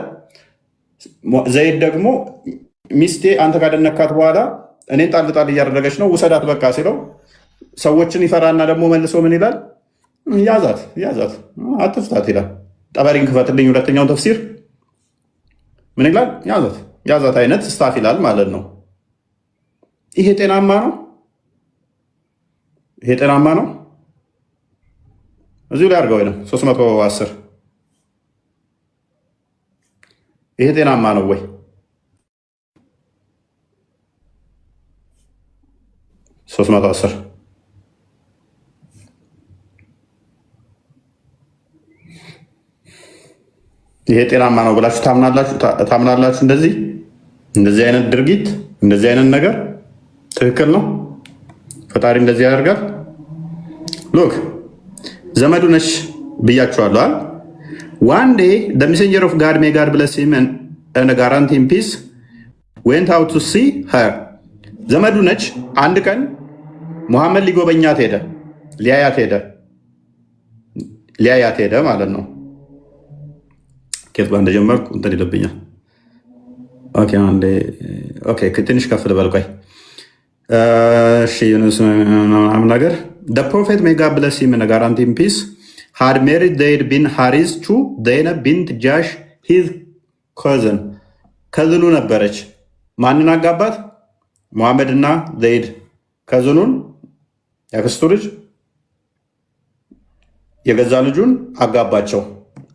ዘይድ ደግሞ ሚስቴ አንተ ካደነካት በኋላ እኔን ጣልጣል እያደረገች ነው ውሰዳት በቃ ሲለው ሰዎችን ይፈራና ደግሞ መልሶ ምን ይላል? ያዛት ያዛት አትፍታት ይላል። ጠበሪን ክፈትልኝ ሁለተኛውን ተፍሲር ምን ይላል? ያዛት ያዛት አይነት ስታፍ ይላል ማለት ነው። ይሄ ጤናማ ነው? ይሄ ጤናማ ነው? እዚሁ ላይ አድርገው ነው 310 ይሄ ጤናማ ነው ወይ? 310 ይሄ ጤናማ ነው ብላችሁ ታምናላችሁ? እንደዚህ አይነት ድርጊት እንደዚህ አይነት ነገር ትክክል ነው? ፈጣሪ እንደዚህ ያደርጋል? ሎክ ዘመዱ ነች ብያችኋለሁ። One day the messenger of God, may God bless him and guarantee him peace, went out to see her. ዘመዱ ነች። አንድ ቀን ሙሐመድ ሊጎበኛት ሄደ፣ ሊያያት ሄደ ማለት ነው። ኬት ጋር እንደጀመርኩ እንትን ይለብኛል። ኦኬ ትንሽ ከፍ ልበል። ቆይ እሺ ነገር the prophet, may God bless him and guarantee him peace, had married Zayd bin Haris to Zainab bint Jahsh, his cousin. ከዝኑ ነበረች። ማንን አጋባት? ሙሐመድ እና ዘይድ ከዝኑን ያክስቱ ልጅ የገዛ ልጁን አጋባቸው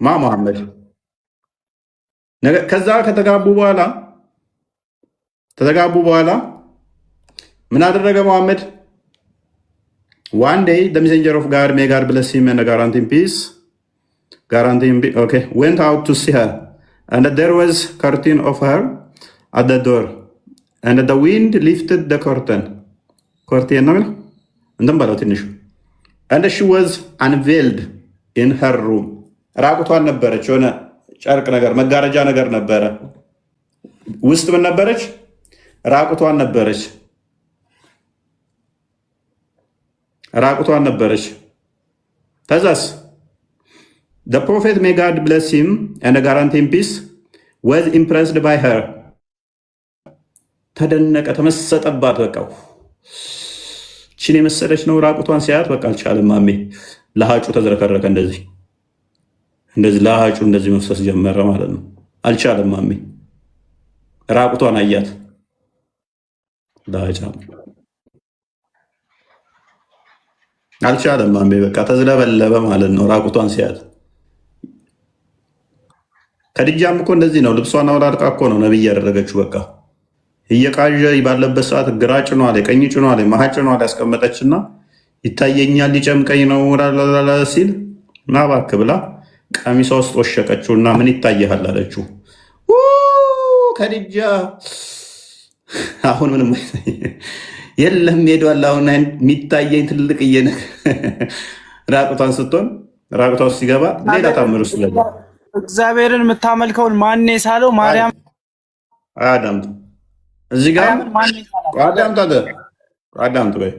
ሙሐመድ። ከዛ ከተጋቡ በኋላ ምን አደረገ ሙሐመድ? One day the messenger of God, may God bless him and guarantee him peace, went out to see her, and there was curtain of her at the door, and the wind lifted the curtain and she was unveiled in her room. ራቁቷን ነበረች። የሆነ ጨርቅ ነገር መጋረጃ ነገር ነበረ። ውስጥ ምን ነበረች? ራቁቷን ነበረች። ከዛስ the prophet, may God bless him and guarantee him peace, was impressed by her. ተደነቀ፣ ተመሰጠባት። በቃ ቺን የመሰለች ነው ራቁቷን ሲያያት በቃ አልቻለም። ማሜ ለሃጩ ተዝረከረከ። እንደዚህ ለሃጩ እንደዚህ መፍሰስ ጀመረ ማለት ነው። አልቻለም። ማሜ ራቁቷን አያት። ለሃጫ አልቻለም። ማሜ በቃ ተዝለበለበ ማለት ነው ራቁቷን ሲያያት። ከድጃም እኮ እንደዚህ ነው። ልብሷን አውላልቃ እኮ ነው ነብይ ያደረገችው። በቃ እየቃዠ ባለበት ሰዓት ግራ ጭኗ ላይ ቀኝ ጭኗ ላይ መሀል ጭኗ ላይ ያስቀመጠችና ይታየኛል ሊጨምቀኝ ነው ሲል ና እባክህ ብላ ቀሚሷ ውስጥ ወሸቀችውና ምን ይታየሃል አለችው። ከድጃ አሁን ምንም የለም ሄዷል። አሁን የሚታየኝ ትልቅዬ ነገር ራቁቷን ስትሆን ራቁቷ ውስጥ ሲገባ ሌላ ታምር ውስጥ ለለ እግዚአብሔርን የምታመልከውን ማን ሳለው? ማርያም አዳምጥ። እዚህ ጋር አዳምጥ። በይ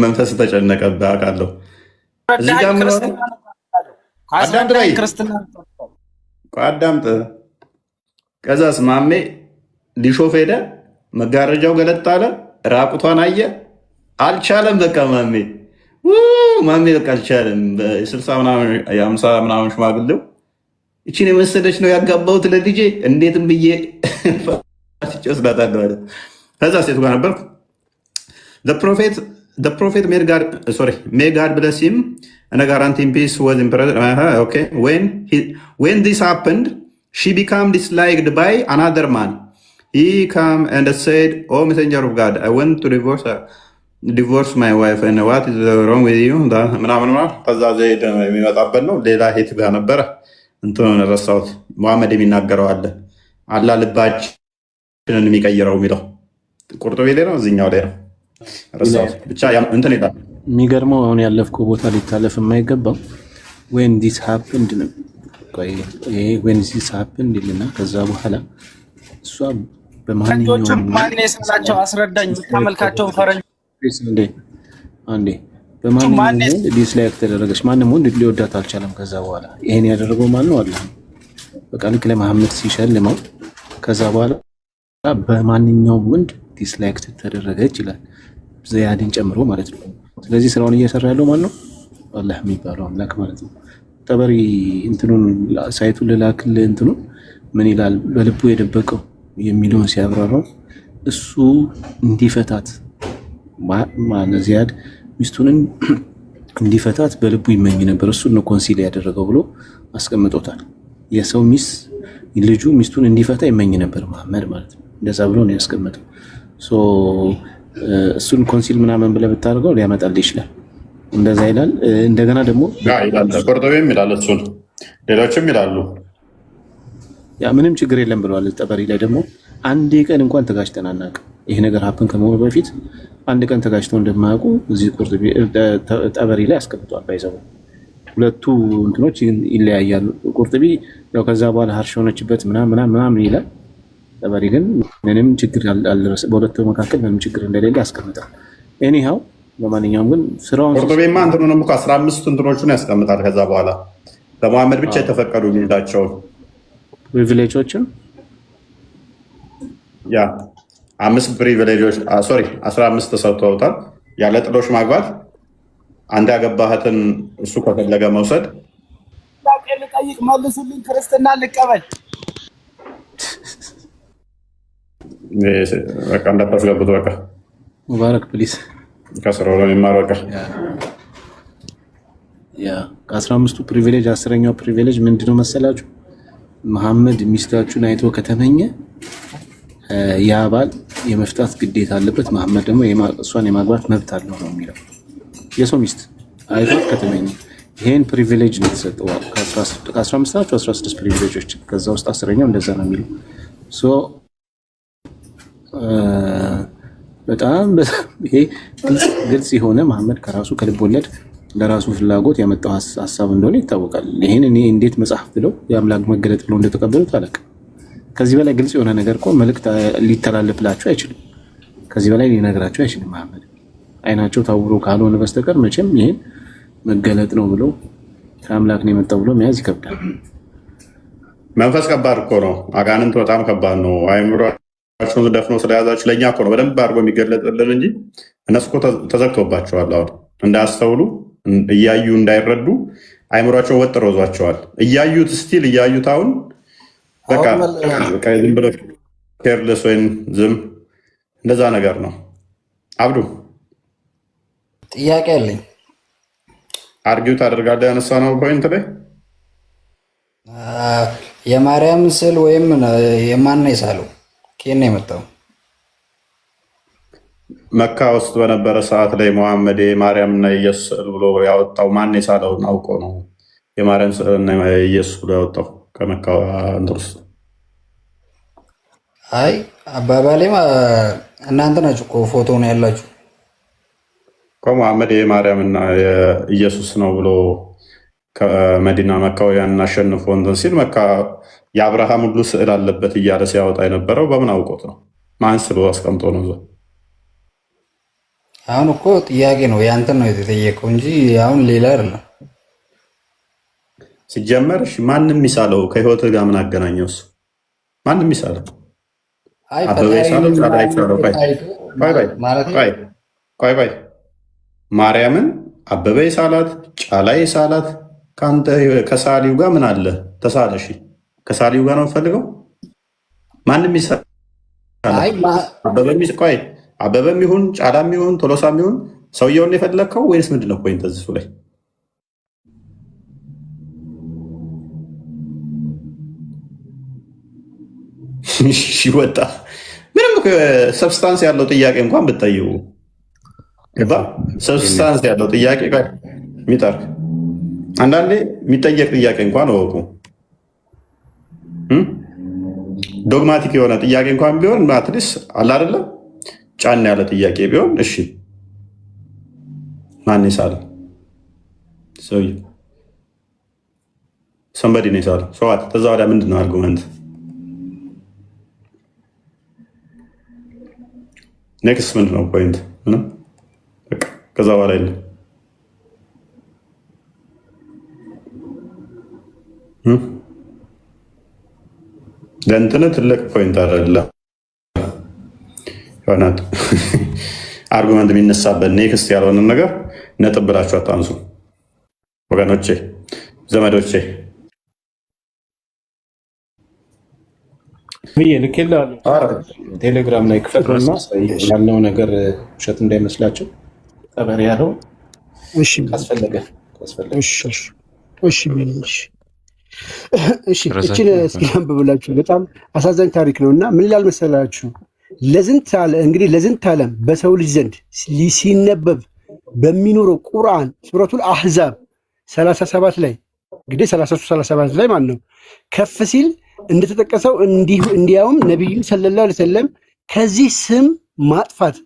መንፈስ ተጨነቀብህ አውቃለሁ። እዚህ ጋር አዳምጥ። ከዛስ ማሜ ሊሾፍ ሄደ። መጋረጃው ገለጥ አለ። ራቁቷን አየ። አልቻለም። በቃ ማሜ በቃ አልቻለም። የ60 ምናምን ሽማግሌው እቺን የመሰለች ነው ያጋባሁት ለልጄ እንዴትም ብዬ ወስዳታለሁ አለ። ከዛ ሴቱ ጋር ነበርኩ። the prophet may God bless him and guarantee him peace, was impressed. When this happened, she became disliked by another man. He came and said, oh messenger of God, I want to divorce my wife, and what is wrong with you? ምናምን ከዛ ዘይድ የሚመጣበት ነው። ሌላ ሄት ጋር ነበረ እንትኑን ረሳሁት። ሙሐመድ የሚናገረው አለ አላ ልባችንን የሚቀይረው የሚለው ቁርጡቢ ላይ ነው፣ እዚኛው ላይ ነው ረሳሁት። ብቻ እንትን ይላል የሚገርመው አሁን ያለፍከው ቦታ ሊታለፍ የማይገባው when this happened ነው። when this happened ይልና ከዛ በኋላ እሷ በማንኛውም ማን የሰላቸው አስረዳኝ። ተመልካቸውን ፈረንጅ አንዴ በማንኛውም ዲስላይክ ተደረገች። ማንም ወንድ ሊወዳት አልቻለም። ከዛ በኋላ ይሄን ያደረገው ማን ነው? አላህ። በቃ ልክ ለመሐመድ ሲሸልመው ከዛ በኋላ በማንኛውም ወንድ ዲስላይክ ተደረገች ይላል፣ ዘያድን ጨምሮ ማለት ነው። ስለዚህ ስራውን እየሰራ ያለው ማን ነው? አላህ የሚባለው አምላክ ማለት ነው። ጠበሪ እንትኑን ሳይቱን ልላክል እንትኑን ምን ይላል? በልቡ የደበቀው የሚለውን ሲያብራራው እሱ እንዲፈታት ማለት ዚያድ ሚስቱን እንዲፈታት በልቡ ይመኝ ነበር። እሱን ነው ኮንሲል ያደረገው ብሎ አስቀምጦታል። የሰው ልጁ ሚስቱን እንዲፈታ ይመኝ ነበር መሐመድ ማለት ነው። እንደዛ ብሎ ነው ያስቀመጠው። እሱን ኮንሲል ምናምን ብለህ ብታደርገው ሊያመጣልህ ይችላል። እንደዛ ይላል። እንደገና ደግሞ ቆርጦቤም ይላል፣ እሱን ሌሎችም ይላሉ። ያ ምንም ችግር የለም ብለዋል። ጠበሪ ላይ ደግሞ አንድ ቀን እንኳን ተጋጭተን አናውቅም። ይሄ ነገር ሀፕን ከመሆኑ በፊት አንድ ቀን ተጋጭተው እንደማያውቁ እዚህ ጠበሪ ላይ አስቀምጧል። ባይዘው ሁለቱ እንትኖች ይለያያሉ። ቁርጥቢ ያው ከዛ በኋላ ሀርሽ ሆነችበት ምናምን ይላል። ጠበሪ ግን ምንም ችግር አልደረሰ፣ በሁለቱ መካከል ምንም ችግር እንደሌለ ያስቀምጣል። ኤኒሃው ለማንኛውም ግን ስራውን ቁርጥቢማ እንትኑንም እኮ 15 እንትኖቹን ያስቀምጣል። ከዛ በኋላ ለመሐመድ ብቻ የተፈቀዱ የሚላቸው ፕሪቪሌጆችን ያ 5 ፕሪቪሌጆች 15 ተሰጥተውታል። ያለ ጥሎሽ ማግባት፣ አንድ ያገባህትን እሱ ከፈለገ መውሰድ። ልጠይቅ መልሱልኝ። ክርስትና ልቀበል። በቃ እንዳታስገቡት። በቃ ሙባረክ ፕሊስ ከስራው ነው የሚማረው። በቃ ያ ከ15ቱ ፕሪቪሌጅ 10ኛው ፕሪቪሌጅ ምንድነው መሰላችሁ? መሐመድ ሚስታችሁን አይቶ ከተመኘ ያ ባል የመፍታት ግዴታ አለበት። መሐመድ ደግሞ እሷን የማግባት መብት አለው ነው የሚለው። የሰው ሚስት አይቷት ከተመኘ ይሄን ፕሪቪሌጅ ነው የተሰጠው። ከ15 ናቸው 16 ፕሪቪሌጆች፣ ከዛ ውስጥ 10ኛው እንደዛ ነው የሚለው። በጣም ይሄ ግልጽ የሆነ መሐመድ ከራሱ ከልብ ወለድ ለራሱ ፍላጎት ያመጣው ሀሳብ እንደሆነ ይታወቃል። ይሄን እኔ እንዴት መጽሐፍ ብለው የአምላክ መገለጥ ብለው እንደተቀበሉት አላውቅም። ከዚህ በላይ ግልጽ የሆነ ነገር እኮ መልእክት ሊተላለፍላቸው አይችልም። ከዚህ በላይ ሊነግራቸው አይችልም። መሐመድ አይናቸው ታውሮ ካልሆነ በስተቀር መቼም ይሄን መገለጥ ነው ብለው ከአምላክ ነው የመጣው ብሎ መያዝ ይከብዳል። መንፈስ ከባድ እኮ ነው። አጋንንት በጣም ከባድ ነው። አይምሯቸውን ደፍኖ ስለያዛቸው ለእኛ እኮ ነው በደንብ አድርጎ የሚገለጥልን እንጂ እነሱ እኮ ተዘግቶባቸዋል። አሁን እንዳያስተውሉ እያዩ እንዳይረዱ አይምሯቸው ወጥሮ ይዟቸዋል። እያዩት ስቲል እያዩት አሁን በቃ ዝም ብሎ ኬርለስ ወይም ዝም እንደዛ ነገር ነው። አብዱ ጥያቄ አለኝ። አርጊው ታደርጋለህ። ያነሳ ነው ፖይንት ላይ የማርያም ስዕል ወይም የማን ነው የሳለው? ከየት ነው የመጣው? መካ ውስጥ በነበረ ሰዓት ላይ መሐመድ የማርያምና የኢየሱስ ስዕል ብሎ ያወጣው ማን የሳለውን አውቆ ነው የማርያም ስዕልና የኢየሱስ ብሎ ያወጣው ከመካ እንትን ውስጥ። አይ አባባሌማ እናንተ ናችሁ እኮ ፎቶ ነው ያላችሁ እኮ መሐመድ የማርያምና የኢየሱስ ነው ብሎ ከመዲና መካውያን አሸንፎ እንትን ሲል መካ የአብርሃም ሁሉ ስዕል አለበት እያለ ሲያወጣ የነበረው በምን አውቆት ነው? ማን ስሎ አስቀምጦ ነው? አሁን እኮ ጥያቄ ነው ያንተን ነው የተጠየቀው እንጂ አሁን ሌላ አይደለም። ሲጀመር ማንም ይሳለው ከህይወት ጋር ምን አገናኘው? እሱ ማንም ይሳለው አበበ ይሳለው ጫላ ይሳለው ቆይ ማርያምን አበበ ይሳላት ጫላ ይሳላት ከአንተ ከሳሊው ጋር ምን አለ? ተሳለሽ ከሳሊው ጋር ነው የምፈልገው። ማንም ይሳል አበበም ይሁን ጫላም ይሁን ቶሎሳም ይሁን ሰውየውን የፈለግከው ወይስ ምንድን ነው ፖይንት እዚሱ ላይ? ወጣ ምንም ሰብስታንስ ያለው ጥያቄ እንኳን ብትጠይቁ ሰብስታንስ ያለው ጥያቄ ሚጠር አንዳንዴ የሚጠየቅ ጥያቄ እንኳን እወቁ። ዶግማቲክ የሆነ ጥያቄ እንኳን ቢሆን አትሊስት አለ አይደለም ጫን ያለ ጥያቄ ቢሆን እሺ ማን ይሳለው? ሰውዬው ሰንበዲ ነው የሳለው። ሰዋት ከዛ ወዲያ ምንድን ነው አርጉመንት? ኔክስት ምንድን ነው ፖይንት? ምንም በቃ ከዛ በኋላ የለም። ለእንትን ትልቅ ፖይንት አይደለም ሆናት አርጉመንት የሚነሳበት ኔክስት ያልሆነ ነገር ነጥብ ብላችሁ አታንሱ ወገኖቼ፣ ዘመዶቼ። ቴሌግራም ላይ ክፈትና ያለው ነገር ውሸት እንዳይመስላቸው ጠበሪ ያለው ካስፈለገ እችን እስኪ አንብብላችሁ። በጣም አሳዛኝ ታሪክ ነው እና ምን ይላል መሰላችሁ? ለዝንት ዓለም በሰው ልጅ ዘንድ ሲነበብ በሚኖረው ቁርአን ሱረቱል አህዛብ 37 ላይ እንግዲህ 33 37 ላይ ማለት ነው ከፍ ሲል እንደተጠቀሰው እንዲያውም ነቢዩ ሰለላሁ ዐለይሂ ወሰለም ከዚህ ስም ማጥፋት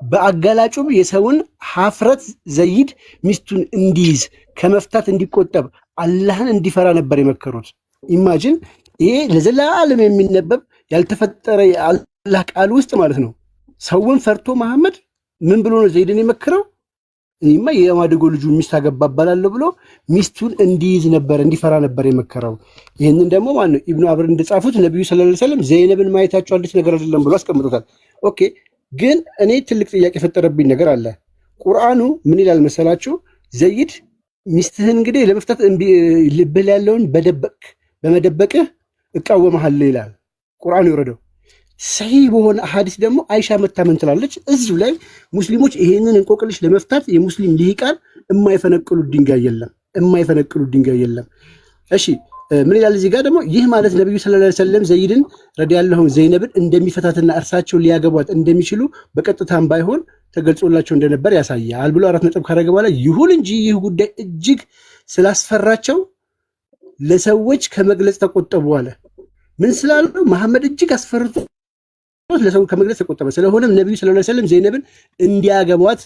በአጋላጩም የሰውን ሀፍረት ዘይድ ሚስቱን እንዲይዝ ከመፍታት እንዲቆጠብ አላህን እንዲፈራ ነበር የመከሩት። ኢማጂን ይሄ ለዘላለም የሚነበብ ያልተፈጠረ የአላህ ቃል ውስጥ ማለት ነው። ሰውን ፈርቶ መሐመድ ምን ብሎ ነው ዘይድን የመከረው? እኔማ የማደጎ ልጁ ሚስት አገባ እባላለሁ ብሎ ሚስቱን እንዲይዝ ነበር እንዲፈራ ነበር የመከረው። ይህንን ደግሞ ማን ነው ኢብኑ አብር እንደጻፉት ነቢዩ ሰለላሁ ዐለይሂ ወሰለም ዘይነብን ማየታቸው አዲስ ነገር አይደለም ብሎ አስቀምጦታል። ኦኬ፣ ግን እኔ ትልቅ ጥያቄ የፈጠረብኝ ነገር አለ። ቁርአኑ ምን ይላል መሰላችሁ? ዘይድ ሚስትህን እንግዲህ ለመፍታት ልብህ ላይ ያለውን በመደበቅህ እቃወመሃለሁ ይላል ቁርአኑ የወረደው። ሰሂህ በሆነ ሐዲስ ደግሞ አይሻ መታመን ትላለች። እዚሁ ላይ ሙስሊሞች ይሄንን እንቆቅልሽ ለመፍታት የሙስሊም ልሂቃን የማይፈነቅሉት ድንጋይ የለም። እሺ ምን ይላል እዚህ ጋር ደግሞ? ይህ ማለት ነቢዩ ሰለላሁ ዐለይሂ ወሰለም ዘይድን ረዲየላሁ ዘይነብን እንደሚፈታትና እርሳቸው ሊያገቧት እንደሚችሉ በቀጥታም ባይሆን ተገልጾላቸው እንደነበር ያሳያል ብሎ 4 ነጥብ ካረገ በኋላ ይሁን እንጂ ይህ ጉዳይ እጅግ ስላስፈራቸው ለሰዎች ከመግለጽ ተቆጠቡ አለ። ምን ስላሉ? መሐመድ እጅግ አስፈርቶ ለሰው ከመግለጽ ተቆጠበ። ስለሆነም ነቢዩ ሰለላሁ ዐለይሂ ወሰለም ዘይነብን እንዲያገቧት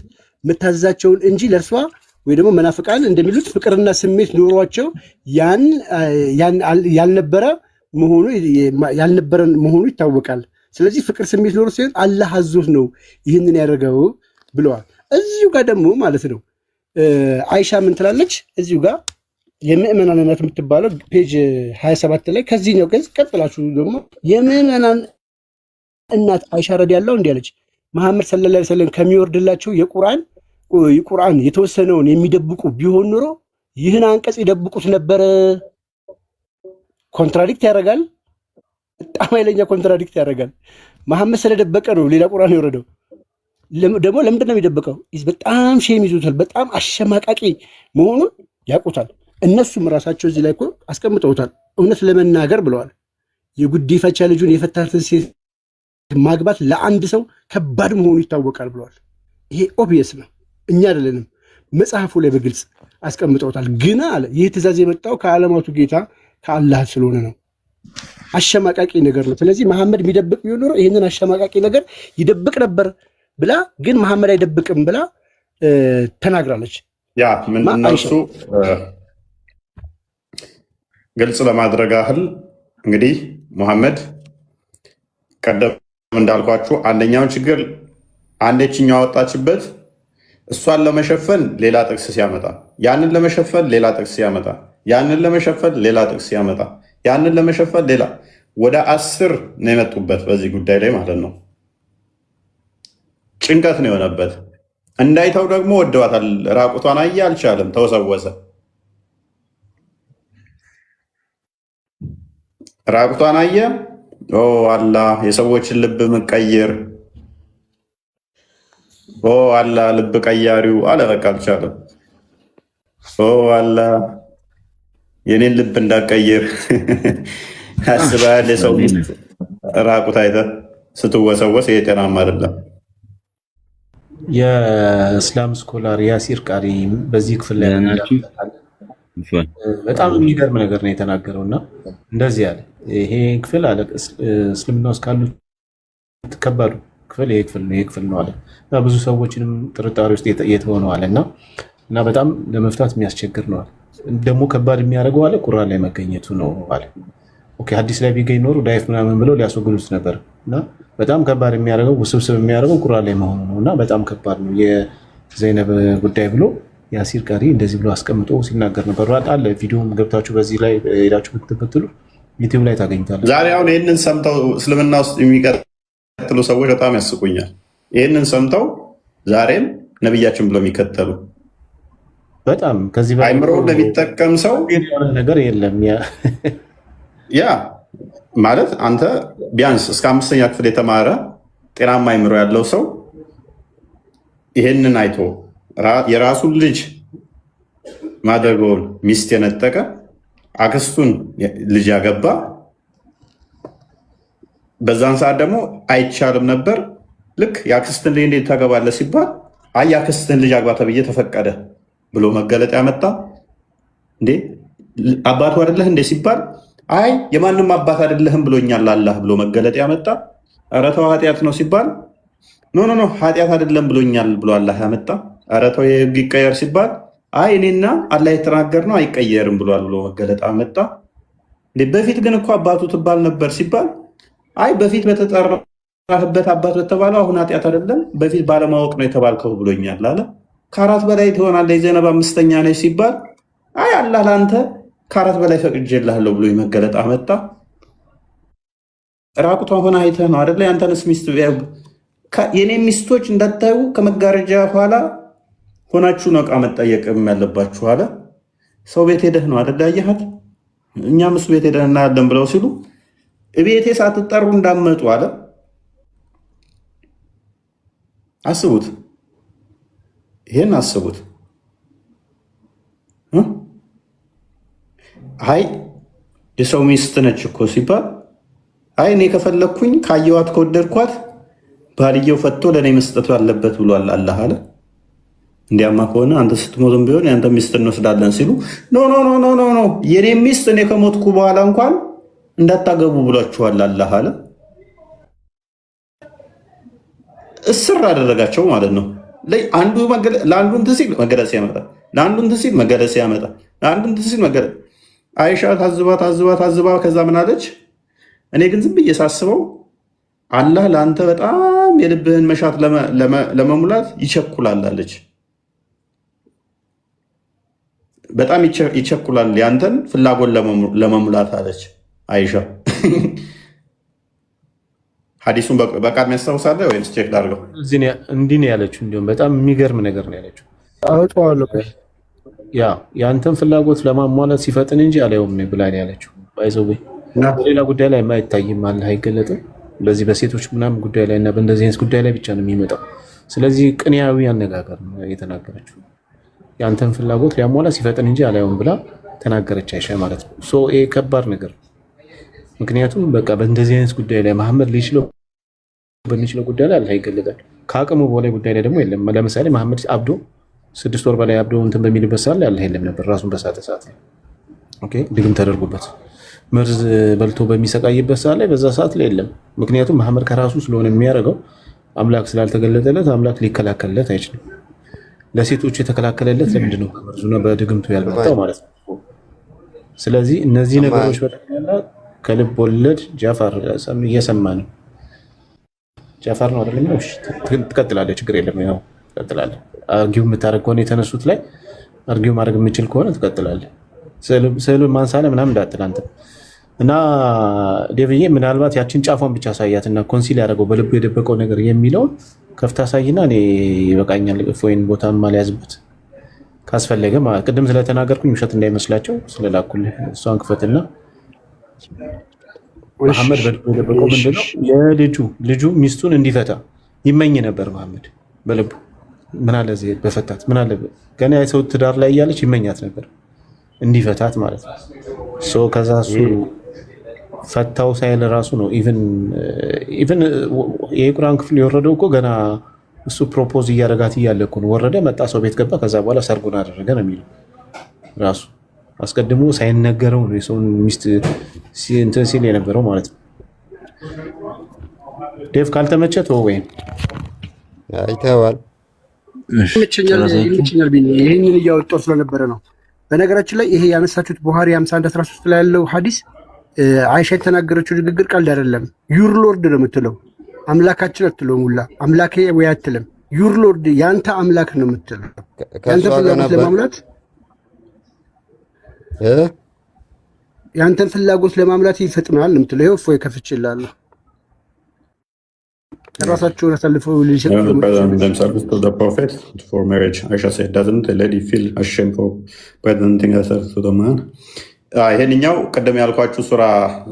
መታዘዛቸውን እንጂ ለእርሷ ወይ ደግሞ መናፍቃን እንደሚሉት ፍቅርና ስሜት ኖሯቸው ያልነበረ መሆኑ ይታወቃል። ስለዚህ ፍቅር ስሜት ኖሮ ሲሆን አላህ አዞት ነው ይህንን ያደረገው ብለዋል። እዚሁ ጋር ደግሞ ማለት ነው አይሻ ምን ትላለች? እዚሁ ጋር የምዕመናን እናት የምትባለው ፔጅ 27 ላይ ከዚህኛው ገጽ ቀጥላችሁ ደግሞ የምዕመናን እናት አይሻ ረዲየላሁ እንዲህ አለች። መሐመድ ሰለላሁ ዐለይሂ ወሰለም ከሚወርድላቸው የቁርአን የተወሰነውን የሚደብቁ ቢሆን ኖሮ ይህን አንቀጽ ይደብቁት ነበረ። ኮንትራዲክት ያደርጋል። በጣም ኃይለኛ ኮንትራዲክት ያደርጋል። መሐመድ ስለደበቀ ነው ሌላ ቁርአን የወረደው። ደግሞ ለምንድን ነው የሚደብቀው? በጣም ሼም ይዞታል። በጣም አሸማቃቂ መሆኑን ያውቁታል። እነሱም ራሳቸው እዚህ ላይ እኮ አስቀምጠውታል። እውነት ለመናገር ብለዋል የጉዲፈቻ ልጁን የፈታትን ሴት ማግባት ለአንድ ሰው ከባድ መሆኑ ይታወቃል ብለዋል። ይሄ ኦብቪየስ ነው፣ እኛ አይደለንም። መጽሐፉ ላይ በግልጽ አስቀምጠውታል። ግና አለ ይህ ትእዛዝ የመጣው ከዓለማቱ ጌታ ከአላህ ስለሆነ ነው። አሸማቃቂ ነገር ነው። ስለዚህ መሐመድ የሚደብቅ ቢሆን ኖሮ ይህንን አሸማቃቂ ነገር ይደብቅ ነበር ብላ፣ ግን መሐመድ አይደብቅም ብላ ተናግራለች። ያ ምንድን ነው እሱ ግልጽ ለማድረግ ያህል እንግዲህ ሙሐመድ ቀደም እንዳልኳችሁ አንደኛውን ችግር አንደችኛው አወጣችበት። እሷን ለመሸፈን ሌላ ጥቅስ ሲያመጣ፣ ያንን ለመሸፈን ሌላ ጥቅስ ሲያመጣ፣ ያንን ለመሸፈን ሌላ ጥቅስ ሲያመጣ፣ ያንን ለመሸፈን ሌላ ወደ 10 ነው የመጡበት በዚህ ጉዳይ ላይ ማለት ነው። ጭንቀት ነው የሆነበት። እንዳይተው ደግሞ ወደዋታል። ራቁቷን አየ፣ አልቻለም፣ ተወሰወሰ። ራቁቷን አየ። ኦ አላህ የሰዎችን ልብ ምቀይር፣ ኦ አላህ ልብ ቀያሪው አለ። በቃ አልቻለም። ኦ አላህ የኔን ልብ እንዳቀይር አስበሃል? የሰው ራቁት አይተህ ስትወሰወስ ይሄ ጤናማ አይደለም። የእስላም ስኮላር ያሲር ቃሪ በዚህ ክፍል ላይ በጣም የሚገርም ነገር ነው የተናገረው እና እንደዚህ አለ። ይሄ ክፍል አለ እስልምና ውስጥ ካሉት ክፍል ይሄ ክፍል ነው አለ እና ብዙ ሰዎችንም ጥርጣሬ ውስጥ የተሆነው አለ እና በጣም ለመፍታት የሚያስቸግር ነው አለ። ደግሞ ከባድ የሚያደርገው አለ ቁርአን ላይ መገኘቱ ነው አለ። ኦኬ ሐዲስ ላይ ቢገኝ ኖሮ ዳይፍ ምናምን ብለው ሊያስወግዱት ነበር እና በጣም ከባድ የሚያደርገው ውስብስብ የሚያደርገው ቁርአን ላይ መሆኑ ነው እና በጣም ከባድ ነው የዘይነብ ጉዳይ ብሎ ያሲር ቀሪ እንደዚህ ብሎ አስቀምጦ ሲናገር ነበር አለ። ቪዲዮም ገብታችሁ በዚህ ላይ ሄዳችሁ ብትከታተሉ ዩቲዩብ ላይ ታገኙታላችሁ። ዛሬ አሁን ይህንን ሰምተው እስልምና ውስጥ የሚቀጥሉ ሰዎች በጣም ያስቁኛል። ይህንን ሰምተው ዛሬም ነብያችን ብለው የሚከተሉ በጣም ከዚህ በላይ አይምሮ ለሚጠቀም ሰው የሆነ ነገር የለም። ያ ማለት አንተ ቢያንስ እስከ 5ኛ ክፍል የተማረ ጤናማ አይምሮ ያለው ሰው ይሄንን አይቶ የራሱን ልጅ ማደጎን ሚስት የነጠቀ አክስቱን ልጅ ያገባ በዛን ሰዓት ደግሞ አይቻልም ነበር። ልክ የአክስትን ልጅ እንዴት ታገባለህ ሲባል አይ የአክስትን ልጅ አግባ ተብዬ ተፈቀደ ብሎ መገለጥ ያመጣ እንዴ አባቱ አይደለህ እንዴ ሲባል አይ የማንም አባት አይደለህም ብሎኛል አላህ ብሎ መገለጥ ያመጣ። ኧረ ተው ኃጢአት ነው ሲባል ኖ ኃጢአት አይደለም ብሎኛል ብሎ አላህ ያመጣ። ኧረ ተው የህግ ይቀየር ሲባል አይ እኔና አላህ የተናገር ነው አይቀየርም ብሏል ብሎ መገለጥ አመጣ። በፊት ግን እኮ አባቱ ትባል ነበር ሲባል አይ በፊት በተጠራህበት አባት በተባለው አሁን ኃጢአት አይደለም በፊት ባለማወቅ ነው የተባልከው ብሎኛል አለ። ከ4 በላይ ትሆናለህ የዘይነብ 5ኛ ነች ሲባል አይ አላህ ለአንተ ከ4 በላይ ፈቅጄልሃለሁ ብሎ መገለጥ አመጣ። ራቁቷን ሆነ አይተህ ነው አይደለ? ያንተንስ ሚስት የኔ ሚስቶች እንዳታዩ ከመጋረጃ ኋላ ሆናችሁ ነው ዕቃ መጠየቅም ያለባችሁ አለ። ሰው ቤት ሄደህ ነው አይደለ ያየሃት? እኛም እሱ ቤት ሄደህ እናያለን ብለው ሲሉ እቤቴ ሳትጠሩ እንዳመጡ አለ። አስቡት፣ ይሄን አስቡት። አይ የሰው ሚስት ነች እኮ ሲባል አይ እኔ ከፈለግኩኝ ካየዋት ከወደድኳት ባልየው ፈቶ ለእኔ መስጠቱ አለበት ብሏል አላህ አለ። እንዲያማ ከሆነ አንተ ስትሞትም ቢሆን የአንተ ሚስት እንወስዳለን ሲሉ ኖ የኔ ሚስት እኔ ከሞትኩ በኋላ እንኳን እንዳታገቡ ብሏችኋል አላህ አለ። እስር አደረጋቸው ማለት ነው። ለአንዱ እንትን ሲል መገለጽ ያመጣል፣ ለአንዱ እንትን ሲል መገለጽ ያመጣል፣ ለአንዱ እንትን ሲል መገለጽ። አይሻ ታዝባ ከዛ ምን አለች? እኔ ግን ዝም ብዬ ሳስበው አላህ ለአንተ በጣም የልብህን መሻት ለመሙላት ይቸኩላል አለች። በጣም ይቸኩላል ያንተን ፍላጎት ለመሙላት አለች አይሻ። ሐዲሱን በቃል የሚያስታውሳለህ ወይም ቼክ ላድርገው? እንዲህ ነው ያለችው። እንዲሁም በጣም የሚገርም ነገር ነው ያለችው። የአንተን ፍላጎት ለማሟላት ሲፈጥን እንጂ አላየውም ብላ ነው ያለችው። ባይዘው በሌላ ጉዳይ ላይ አይታይም፣ አላህ አይገለጥም። በዚህ በሴቶች ምናምን ጉዳይ ላይ እና በእንደዚህ አይነት ጉዳይ ላይ ብቻ ነው የሚመጣው። ስለዚህ ቅንያዊ አነጋገር ነው የተናገረችው። የአንተን ፍላጎት ሊያሟላ ሲፈጥን እንጂ አላየውም ብላ ተናገረች አይሻ ማለት ነው። ይሄ ከባድ ነገር ነው። ምክንያቱም በቃ በእንደዚህ አይነት ጉዳይ ላይ መሐመድ ሊችለው በሚችለው ጉዳይ ላይ አላህ ይገለጣል። ከአቅሙ በላይ ጉዳይ ላይ ደግሞ የለም። ለምሳሌ መሐመድ አብዶ 6 ወር በላይ አብዶ እንትን በሚልበት ሰዓት ላይ አላህ የለም ነበር። ራሱን በሳተ ሰዓት ላይ ድግም ተደርጎበት መርዝ በልቶ በሚሰቃይበት ሰዓት ላይ በዛ ሰዓት ላይ የለም። ምክንያቱም መሐመድ ከራሱ ስለሆነ የሚያደርገው አምላክ ስላልተገለጠለት አምላክ ሊከላከልለት አይችልም። ለሴቶች የተከላከለለት ለምንድን ነው? መርዙና በድግምቱ ያልመጣው ማለት ነው። ስለዚህ እነዚህ ነገሮች በጠቅላላ ከልብ ወለድ ጃፋር እየሰማ ነው። ጃፋር ነው አይደለም? ትቀጥላለህ፣ ችግር የለም። ያው ትቀጥላለህ። አርጊው የምታደርግ ከሆነ የተነሱት ላይ አርጊው ማድረግ የምችል ከሆነ ትቀጥላለህ። ስዕሉን ማንሳለ ምናምን እንዳትል አንተ እና ዴቭዬ፣ ምናልባት ያችን ጫፏን ብቻ ሳያት እና ኮንሲል ያደረገው በልቡ የደበቀው ነገር የሚለውን ከፍታ ሳይና እኔ ይበቃኛል። ፎይን ቦታ ማልያዝበት ካስፈለገ ቅድም ስለተናገርኩኝ ውሸት እንዳይመስላቸው ስለላኩልህ እሷን ክፈትና መሐመድ በልቡ የደበቀው ምንድነው? ልጁ ሚስቱን እንዲፈታ ይመኝ ነበር መሐመድ በልቡ። ምን አለ እዚህ በፈታት ምን አለ ገና የሰው ትዳር ላይ እያለች ይመኛት ነበር እንዲፈታት ማለት ነው። ከዛ እሱ ፈታው ሳይል ራሱ ነው ኢቭን የቁርአን ክፍል የወረደው እኮ ገና እሱ ፕሮፖዝ እያደረጋት እያለ እኮ ነው። ወረደ፣ መጣ፣ ሰው ቤት ገባ፣ ከዛ በኋላ ሰርጉን አደረገ ነው የሚለው ራሱ። አስቀድሞ ሳይነገረው ነው የሰውን ሚስት እንትን ሲል የነበረው ማለት ነው። ዴቭ ካልተመቸ ወይ አይተዋል። ይመቸኛል ቢኒ ይህንን እያወጣው ስለነበረ ነው። በነገራችን ላይ ይሄ ያነሳችሁት ቡሃሪ 51:13 ላይ ያለው ሐዲስ አይሻ የተናገረችው ንግግር ቀልድ አይደለም። ዩር ሎርድ ነው የምትለው፣ አምላካችን አትለውም። ሁላ አምላኬ ወይ አትልም። ዩር ሎርድ ያንተ አምላክ ነው የምትለው። ያንተ ፍላጎት ለማምላት ያንተን ፍላጎት ለማምላት ይፈጥናል የምትለው። ይኸው እፎይ ከፍቼልሃለሁ። ራሳቸውን አሳልፈው ሊሰጡ ይሄንኛው ቅድም ያልኳችሁ ሱራ